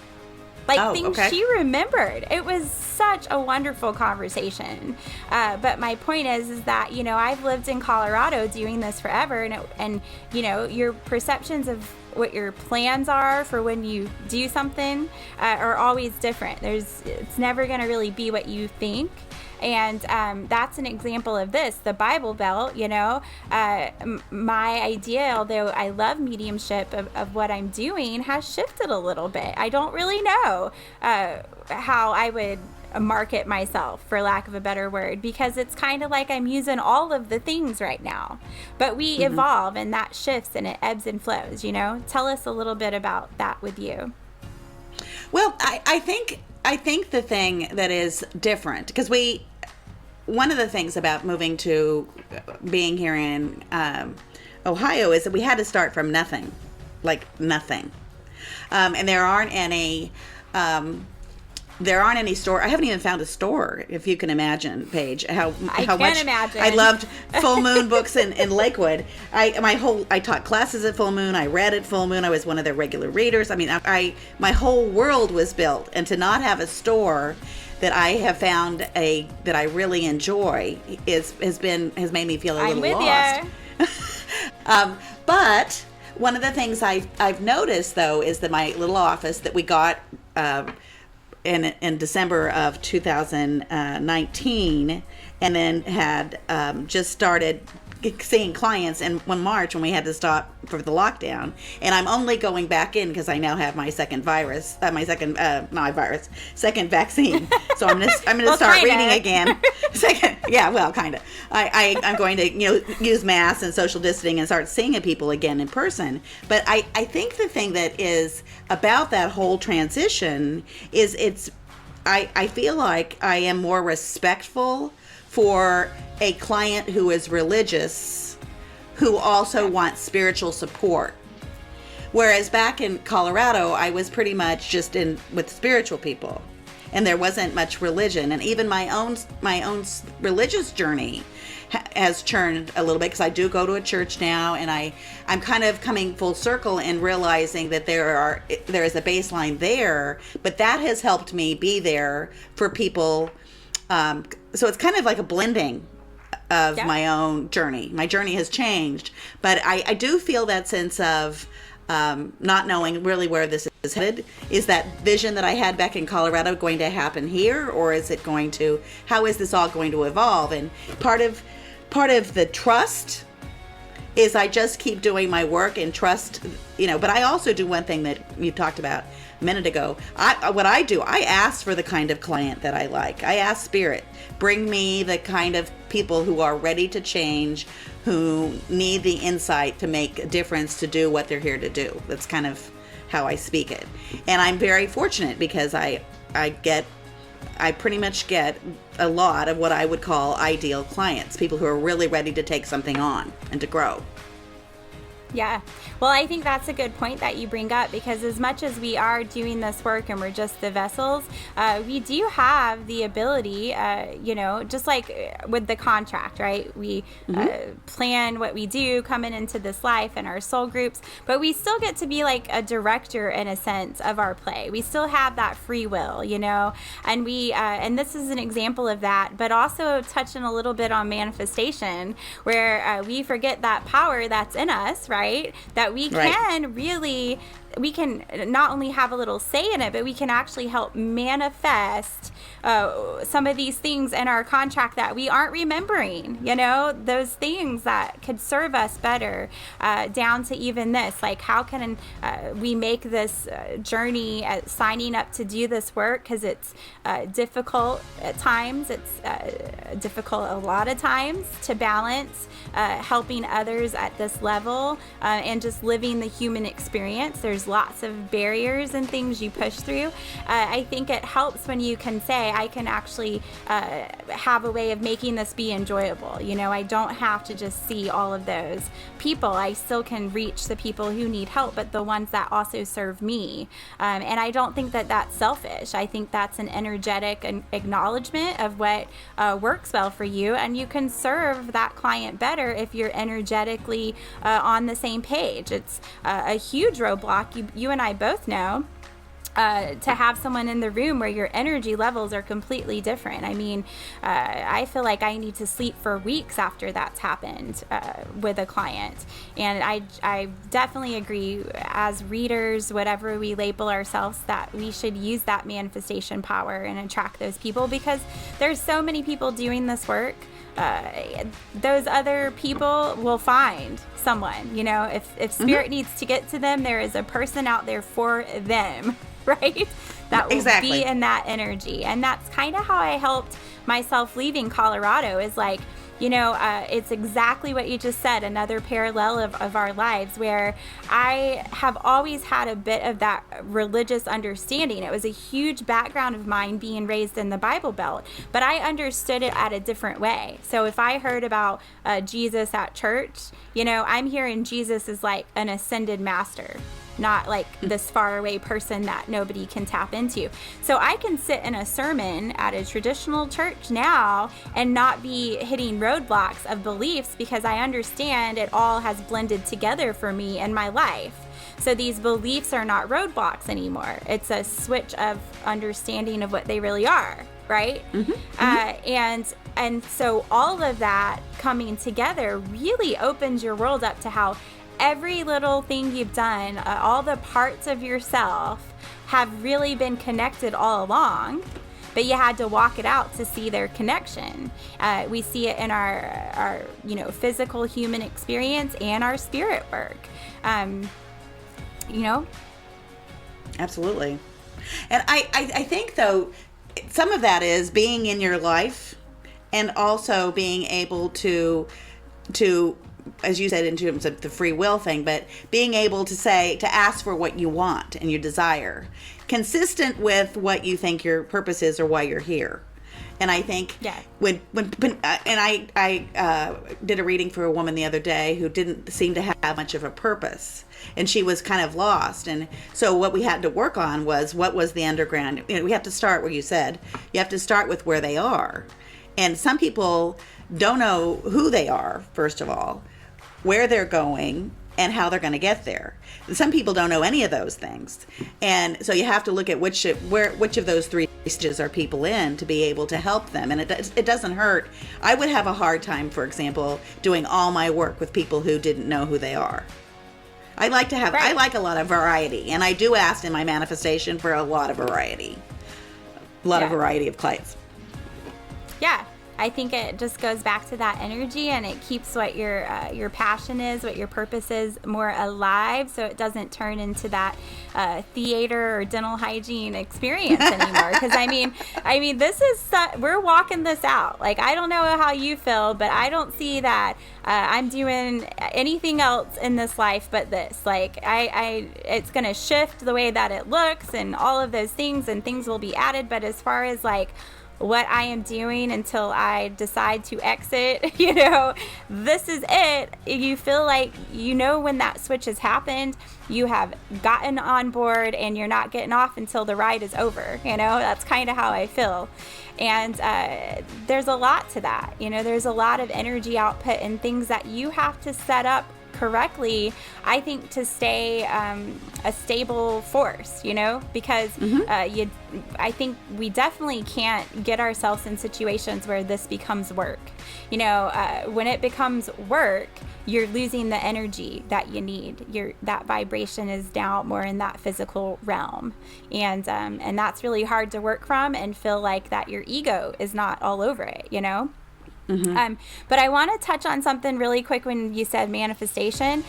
Like things she remembered. It was such a wonderful conversation. But my point is that, you know, I've lived in Colorado doing this forever, and you know, your perceptions of what your plans are for when you do something are always different. It's never going to really be what you think. And that's an example of this, the Bible Belt, you know. My idea, although I love mediumship of what I'm doing, has shifted a little bit. I don't really know how I would market myself, for lack of a better word, because it's kind of like I'm using all of the things right now. But we evolve, and that shifts, and it ebbs and flows, you know. Tell us a little bit about that with you. Well, I think the thing that is different, because one of the things about moving to being here in Ohio is that we had to start from nothing, like nothing. And there aren't any store. I haven't even found a store, if you can imagine, Paige, how much imagine. I loved full moon books in Lakewood. I taught classes at full moon. I read at full moon. I was one of their regular readers. I mean, my whole world was built, and to not have a store that I have found that I really enjoy has made me feel a little lost. But one of the things I've noticed, though, is that my little office that we got in December of 2019, and then had just started seeing clients in March when we had to stop for the lockdown. And I'm only going back in because I now have my second vaccine. So I'm gonna start reading again. Kind of. I'm going to use masks and social distancing and start seeing people again in person. But I think the thing that is about that whole transition is I feel like I am more respectful for a client who is religious, who also wants spiritual support. Whereas back in Colorado, I was pretty much just with spiritual people, and there wasn't much religion. And even my own religious journey has churned a little bit, because I do go to a church now, and I'm kind of coming full circle and realizing that there is a baseline there, but that has helped me be there for people. So it's kind of like a blending of my own journey. My journey has changed, but I do feel that sense of not knowing really where this is headed. Is that vision that I had back in Colorado going to happen here, or is it how is this all going to evolve? And part of the trust is I just keep doing my work and trust, but I also do one thing that you talked about a minute ago. I ask for the kind of client that I like. I ask Spirit, bring me the kind of people who are ready to change, who need the insight to make a difference, to do what they're here to do. That's kind of how I speak it. And I'm very fortunate, because I pretty much get a lot of what I would call ideal clients, people who are really ready to take something on and to grow. Yeah. Well, I think that's a good point that you bring up, because as much as we are doing this work and we're just the vessels, we do have the ability, just like with the contract, right? We plan what we do coming into this life and our soul groups, but we still get to be like a director in a sense of our play. We still have that free will, and and this is an example of that, but also touching a little bit on manifestation, where we forget that power that's in us, right? That we can really, we can not only have a little say in it, but we can actually help manifest some of these things in our contract that we aren't remembering, those things that could serve us better, down to even this, like how can we make this journey signing up to do this work, because it's difficult at times, it's difficult a lot of times to balance helping others at this level and just living the human experience. There's lots of barriers and things you push through. I think it helps when you can say, I can actually have a way of making this be enjoyable. You know, I don't have to just see all of those people. I still can reach the people who need help, but the ones that also serve me. And I don't think that that's selfish. I think that's an energetic acknowledgement of what works well for you, and you can serve that client better if you're energetically on the same page. It's a huge roadblock. You and I both know. To have someone in the room where your energy levels are completely different. I mean, I feel like I need to sleep for weeks after that's happened with a client. And I definitely agree, as readers, whatever we label ourselves, that we should use that manifestation power and attract those people, because there's so many people doing this work. Those other people will find someone, you know, if spirit needs to get to them, there is a person out there for them. Right? That will be in that energy. And that's kind of how I helped myself leaving Colorado, is like, you know, it's exactly what you just said, another parallel of our lives, where I have always had a bit of that religious understanding. It was a huge background of mine being raised in the Bible Belt, but I understood it at a different way. So if I heard about Jesus at church, you know, I'm hearing Jesus is like an ascended master, not like this faraway person that nobody can tap into. So I can sit in a sermon at a traditional church now and not be hitting roadblocks of beliefs, because I understand it all has blended together for me in my life. So these beliefs are not roadblocks anymore. It's a switch of understanding of what they really are, right? And so all of that coming together really opens your world up to how every little thing you've done, all the parts of yourself have really been connected all along, but you had to walk it out to see their connection. We see it in our you know, physical human experience and our spirit work. You know? Absolutely. And I think, though, some of that is being in your life, and also being able to as you said, in terms of the free will thing, but being able to ask for what you want and your desire, consistent with what you think your purpose is or why you're here. And I think when I did a reading for a woman the other day who didn't seem to have much of a purpose, and she was kind of lost. And so what we had to work on was, what was the underground? You know, we have to start where you said. You have to start with where they are. And some people don't know who they are, first of all, where they're going, and how they're going to get there. Some people don't know any of those things. And so you have to look at which of those three stages are people in to be able to help them. And it doesn't hurt. I would have a hard time, for example, doing all my work with people who didn't know who they are. I like a lot of variety, and I do ask in my manifestation for a lot of variety. Of variety of clients. Yeah. I think it just goes back to that energy, and it keeps what your passion is, what your purpose is, more alive, so it doesn't turn into that theater or dental hygiene experience anymore. Because I mean, this is we're walking this out. Like, I don't know how you feel, but I don't see that I'm doing anything else in this life but this. Like, it's gonna shift the way that it looks, and all of those things, and things will be added. But as far as like what I am doing until I decide to exit, you know, this is it. You feel like, you know, when that switch has happened, you have gotten on board, and you're not getting off until the ride is over. You know, that's kind of how I feel. And there's a lot to that. You know, there's a lot of energy output and things that you have to set up correctly, I think, to stay a stable force, you know, because I think we definitely can't get ourselves in situations where this becomes work. You know, when it becomes work, you're losing the energy that you need. That vibration is now more in that physical realm, and that's really hard to work from and feel like that your ego is not all over it, you know. But I want to touch on something really quick when you said manifestation,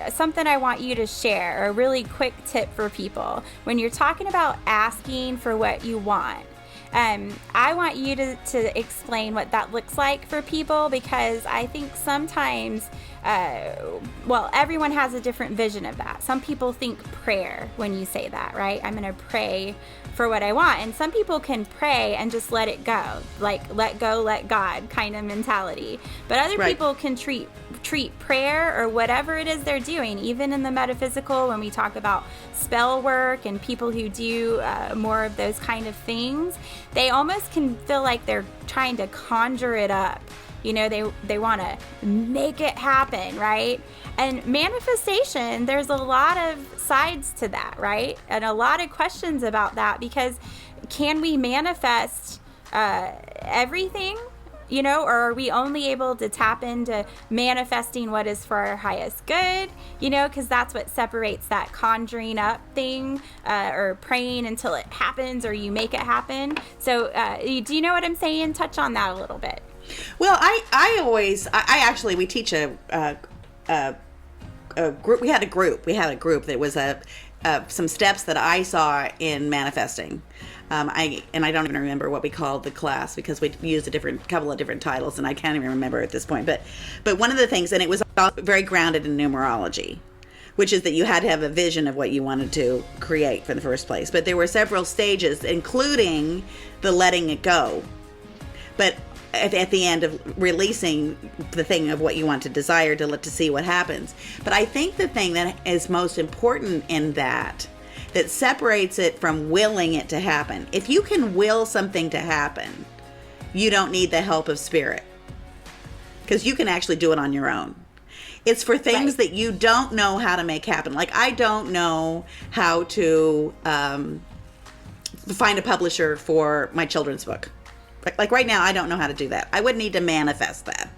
something I want you to share, a really quick tip for people. When you're talking about asking for what you want, I want you to explain what that looks like for people, because I think sometimes, everyone has a different vision of that. Some people think prayer when you say that, right? I'm going to pray for what I want. And some people can pray and just let it go, like let go, let God kind of mentality. But other people can treat prayer or whatever it is they're doing, even in the metaphysical, when we talk about spell work and people who do more of those kind of things, they almost can feel like they're trying to conjure it up. You know, they want to make it happen, right? And manifestation, there's a lot of sides to that, right? And a lot of questions about that, because can we manifest everything? You know, or are we only able to tap into manifesting what is for our highest good? You know, because that's what separates that conjuring up thing, or praying until it happens, or you make it happen. So do you know what I'm saying? Touch on that a little bit. Well, we teach a group. We had a group that was some steps that I saw in manifesting. I don't even remember what we called the class, because we used a couple of different titles, and I can't even remember at this point. But one of the things, and it was very grounded in numerology, which is that you had to have a vision of what you wanted to create for the first place. But there were several stages, including the letting it go. But at the end of releasing the thing of what you want to desire to see what happens. But I think the thing that is most important in that separates it from willing it to happen. If you can will something to happen, you don't need the help of spirit, because you can actually do it on your own. It's for things that you don't know how to make happen. Like, I don't know how to find a publisher for my children's book. Like right now, I don't know how to do that. I would need to manifest that.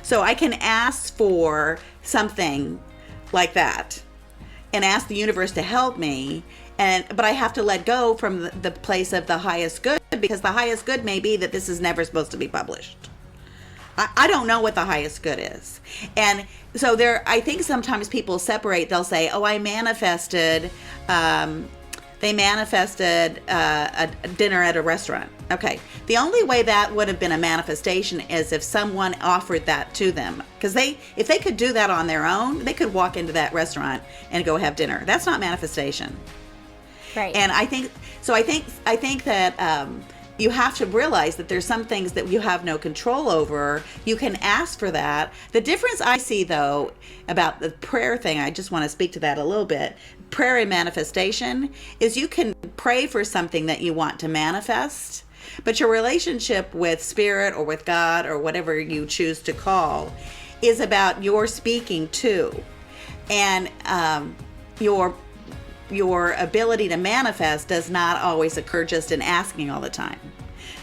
So I can ask for something like that and ask the universe to help me, but I have to let go from the place of the highest good, because the highest good may be that this is never supposed to be published. I don't know what the highest good is. And so I think sometimes people separate. They'll say, oh, I manifested... They manifested a dinner at a restaurant. Okay. The only way that would have been a manifestation is if someone offered that to them. Because if they could do that on their own, they could walk into that restaurant and go have dinner. That's not manifestation. Right. And I think that you have to realize that there's some things that you have no control over. You can ask for that. The difference I see, though, about the prayer thing, I just want to speak to that a little bit. Prayer and manifestation is you can pray for something that you want to manifest, but your relationship with spirit or with God or whatever you choose to call is about your speaking to, and your ability to manifest does not always occur just in asking all the time.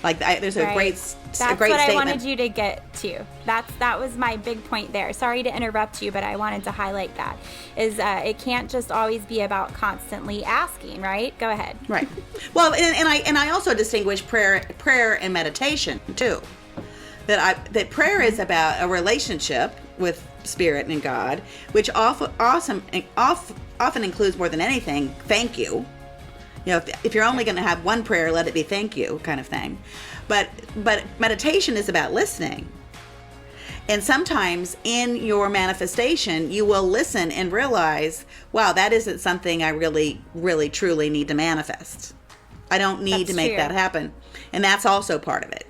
Like there's a great That's a great what statement. I wanted you to get to. That was my big point there. Sorry to interrupt you, but I wanted to highlight that. Is it can't just always be about constantly asking, right? Go ahead. Right. Well, and I also distinguish prayer and meditation too. That prayer is about a relationship with spirit and God, which often includes, more than anything, thank you. You know, if you're only going to have one prayer, let it be thank you kind of thing. But meditation is about listening. And sometimes in your manifestation, you will listen and realize, wow, that isn't something I really, really, truly need to manifest. I don't need to make that happen. And that's also part of it.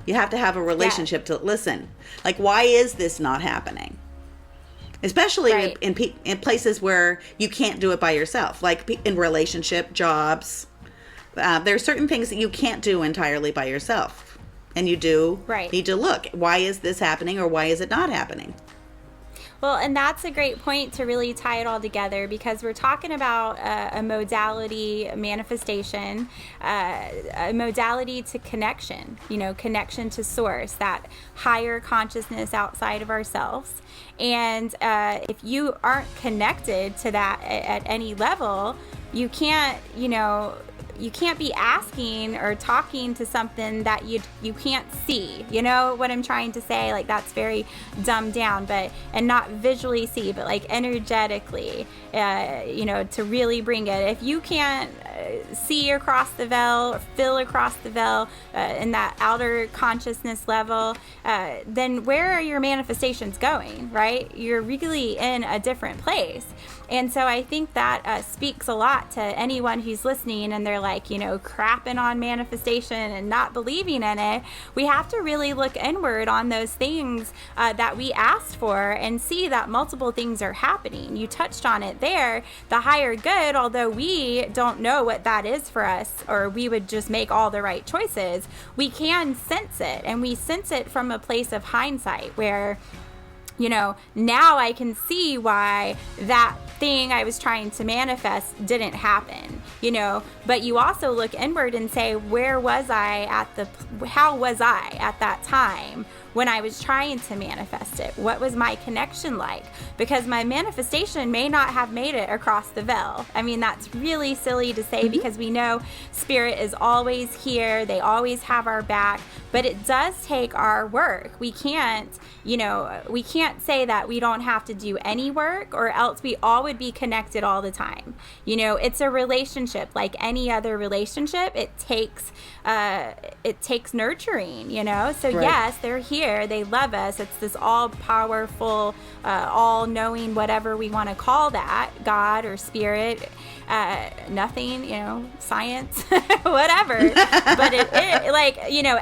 You have to have a relationship to listen. Like, why is this not happening? Especially in places where you can't do it by yourself, like in relationship, jobs. There are certain things that you can't do entirely by yourself. And you do need to look. Why is this happening, or why is it not happening? Well, and that's a great point to really tie it all together, because we're talking about a modality, manifestation, a modality to connection, connection to source, that higher consciousness outside of ourselves. And if you aren't connected to that at any level, you can't, you can't be asking or talking to something that you can't see. You know what I'm trying to say? Like, that's very dumbed down, and not visually see, but like energetically, to really bring it. If you can't see across the veil or feel across the veil in that outer consciousness level, then where are your manifestations going, right? You're really in a different place. And so I think that speaks a lot to anyone who's listening and they're like, crapping on manifestation and not believing in it. We have to really look inward on those things that we asked for and see that multiple things are happening. You touched on it there, the higher good, although we don't know what that is for us, or we would just make all the right choices, we can sense it, and we sense it from a place of hindsight where now I can see why that thing I was trying to manifest didn't happen, but you also look inward and say, how was I at that time when I was trying to manifest it? What was my connection like? Because my manifestation may not have made it across the veil. I mean, that's really silly to say because we know spirit is always here. They always have our back, but it does take our work. We can't say that we don't have to do any work, or else we all would be connected all the time. It's a relationship like any other relationship. It takes nurturing, so right. Yes, they're here, they love us. It's this all-powerful, all-knowing, whatever we want to call that, God or spirit, nothing, science, whatever. But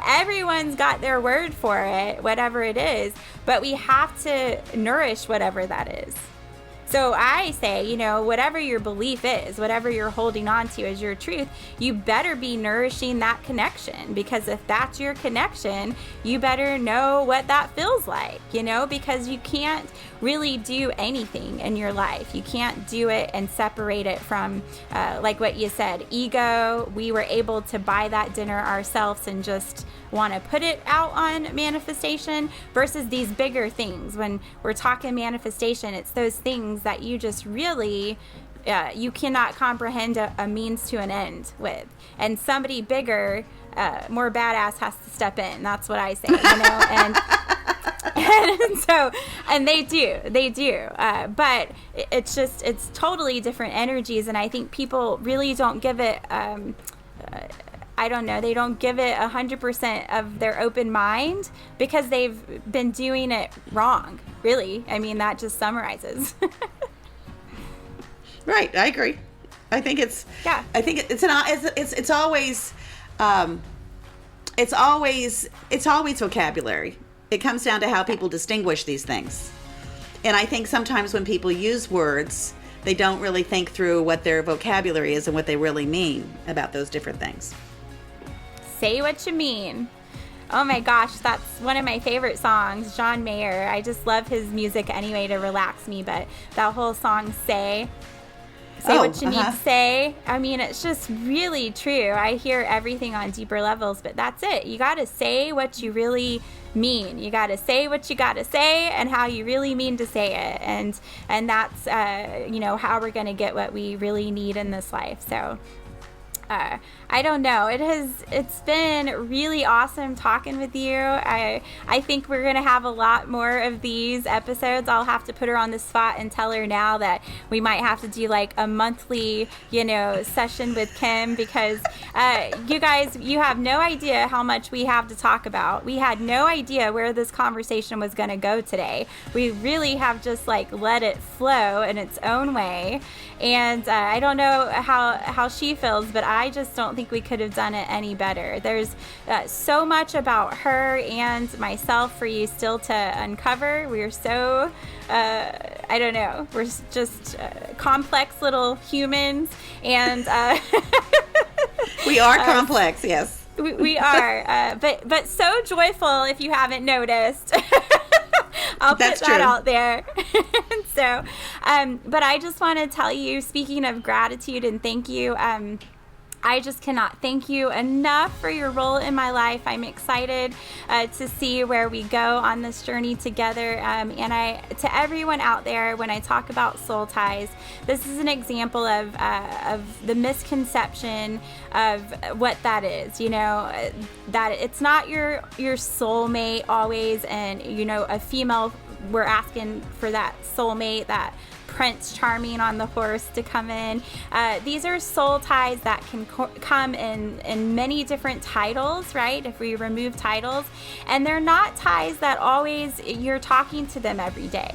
everyone's got their word for it, whatever it is, but we have to nourish whatever that is. So I say, whatever your belief is, whatever you're holding on to as your truth, you better be nourishing that connection, because if that's your connection, you better know what that feels like, because you can't really do anything in your life. You can't do it and separate it from, like what you said, ego. We were able to buy that dinner ourselves and just want to put it out on manifestation versus these bigger things. When we're talking manifestation, it's those things that you just really you cannot comprehend a means to an end with, and somebody bigger, more badass has to step in. That's what I say, and they do, but it's totally different energies, and I think people really don't give it they don't give it 100% of their open mind because they've been doing it wrong, really. I mean, that just summarizes. Right, I agree. I think it's always vocabulary. It comes down to how people distinguish these things. And I think sometimes when people use words, they don't really think through what their vocabulary is and what they really mean about those different things. Say what you mean. Oh my gosh, that's one of my favorite songs, John Mayer. I just love his music anyway to relax me, but that whole song, Say what you need to say. I mean, it's just really true. I hear everything on deeper levels, but that's it. You got to say what you really mean. You got to say what you got to say and how you really mean to say it. And that's, how we're going to get what we really need in this life. So I don't know. It's been really awesome talking with you. I think we're going to have a lot more of these episodes. I'll have to put her on the spot and tell her now that we might have to do like a monthly, session with Kim, because you guys, you have no idea how much we have to talk about. We had no idea where this conversation was going to go today. We really have just let it flow in its own way. And I don't know how she feels, but I just don't think we could have done it any better. There's so much about her and myself for you still to uncover. We're so, we're just complex little humans. And we are complex, yes. We are, but so joyful if you haven't noticed. I'll put that out there. So, but I just want to tell you, speaking of gratitude and thank you, I just cannot thank you enough for your role in my life. I'm excited to see where we go on this journey together. And to everyone out there, when I talk about soul ties, this is an example of the misconception of what that is. That it's not your soulmate always, and a female. We're asking for that soulmate, that Prince Charming on the horse to come in. These are soul ties that can come in many different titles, right? If we remove titles, and they're not ties that always you're talking to them every day.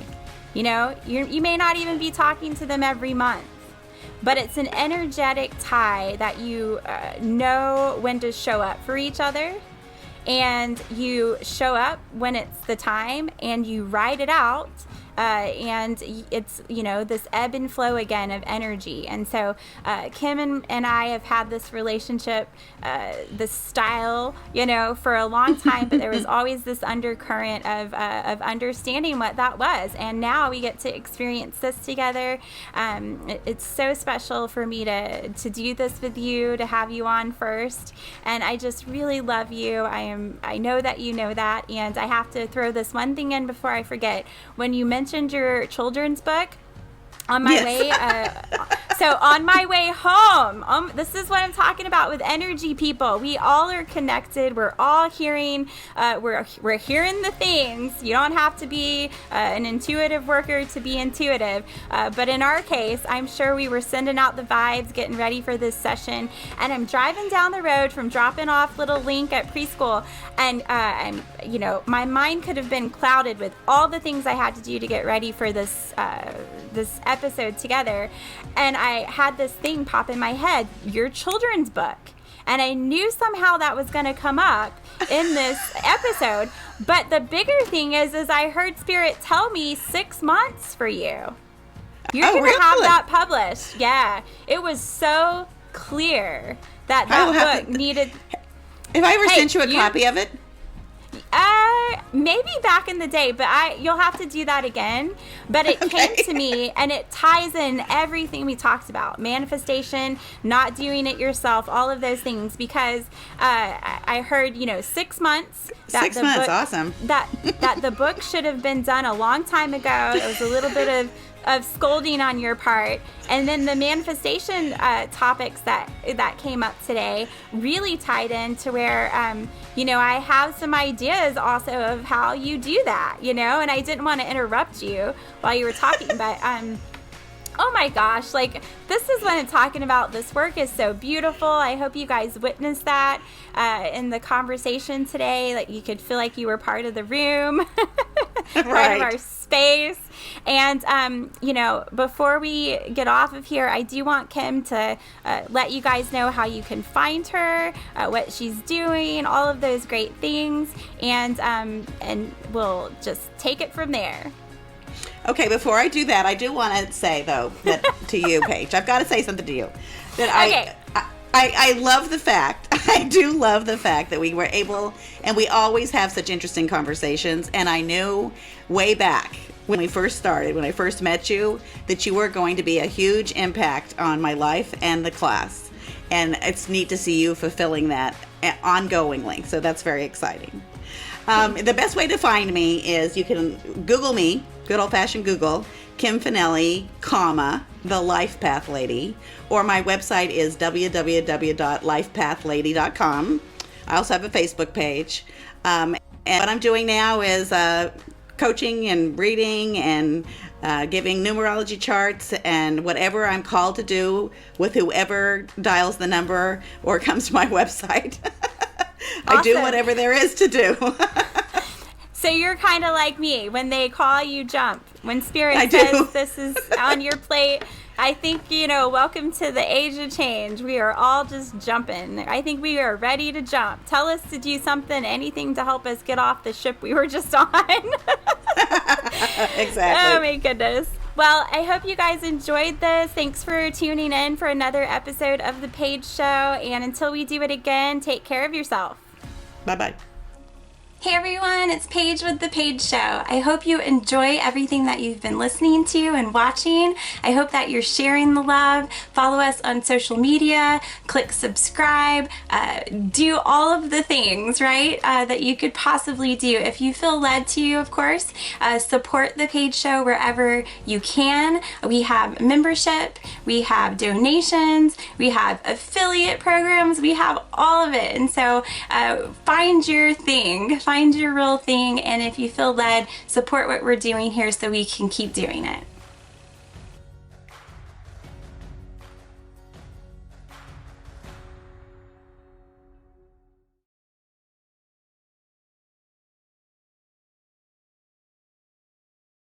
You know, you may not even be talking to them every month, but it's an energetic tie that you know when to show up for each other, and you show up when it's the time, and you ride it out. And it's, you know, this ebb and flow again of energy. And so Kim and I have had this relationship, this style, you know, for a long time, but there was always this undercurrent of understanding what that was. And now we get to experience this together. It's so special for me to do this with you, to have you on first. And I just really love you. I know that you know that. And I have to throw this one thing in before I forget. When you mentioned your children's book, on my way, so on my way home, this is what I'm talking about with energy, people. We all are connected. We're all hearing, we're hearing the things. You don't have to be an intuitive worker to be intuitive. But in our case, I'm sure we were sending out the vibes, getting ready for this session. And I'm driving down the road from dropping off little Link at preschool. And I'm, you know, my mind could have been clouded with all the things I had to do to get ready for this episode together, and I had this thing pop in my head, your children's book, and I knew somehow that was going to come up in this episode. But the bigger thing is I heard Spirit tell me 6 months for you. You're going to have that published. Yeah, it was so clear that book needed. Have I ever sent you a copy of it? Maybe back in the day, but you'll have to do that again. But it came to me, and it ties in everything we talked about: manifestation, not doing it yourself, all of those things. Because I heard, 6 months. 6 months, awesome. That the book should have been done a long time ago. It was a little bit of scolding on your part, and then the manifestation topics that came up today really tied in to where I have some ideas also of how you do that, and I didn't want to interrupt you while you were talking, but oh my gosh, like, this is what I'm talking about. This work is so beautiful. I hope you guys witnessed that in the conversation today, that you could feel like you were part of the room, part of our space. And, before we get off of here, I do want Kim to let you guys know how you can find her, what she's doing, all of those great things, and we'll just take it from there. Okay, before I do that, I do want to say, though, that to you, Paige, I've got to say something to you. That I love the fact, I do love the fact that we were able, and we always have such interesting conversations, and I knew way back when we first started, when I first met you, that you were going to be a huge impact on my life and the class. And it's neat to see you fulfilling that ongoingly, so that's very exciting. The best way to find me is you can Google me, good old-fashioned Google, Kim Fanelli, the Life Path Lady, or my website is www.lifepathlady.com. I also have a Facebook page. And what I'm doing now is coaching and reading and giving numerology charts and whatever I'm called to do with whoever dials the number or comes to my website. Awesome. I do whatever there is to do. So you're kind of like me. When they call, you jump. When Spirit says this is on your plate, I think, welcome to the age of change. We are all just jumping. I think we are ready to jump. Tell us to do something, anything to help us get off the ship we were just on. Exactly. Oh, my goodness. Well, I hope you guys enjoyed this. Thanks for tuning in for another episode of The Paige Show. And until we do it again, take care of yourself. Bye-bye. Hey everyone, it's Paige with The Paige Show. I hope you enjoy everything that you've been listening to and watching. I hope that you're sharing the love. Follow us on social media, click subscribe, do all of the things, right, that you could possibly do. If you feel led to, of course, support The Paige Show wherever you can. We have membership, we have donations, we have affiliate programs, we have all of it. And so find your thing. Find your real thing, and if you feel led, support what we're doing here so we can keep doing it.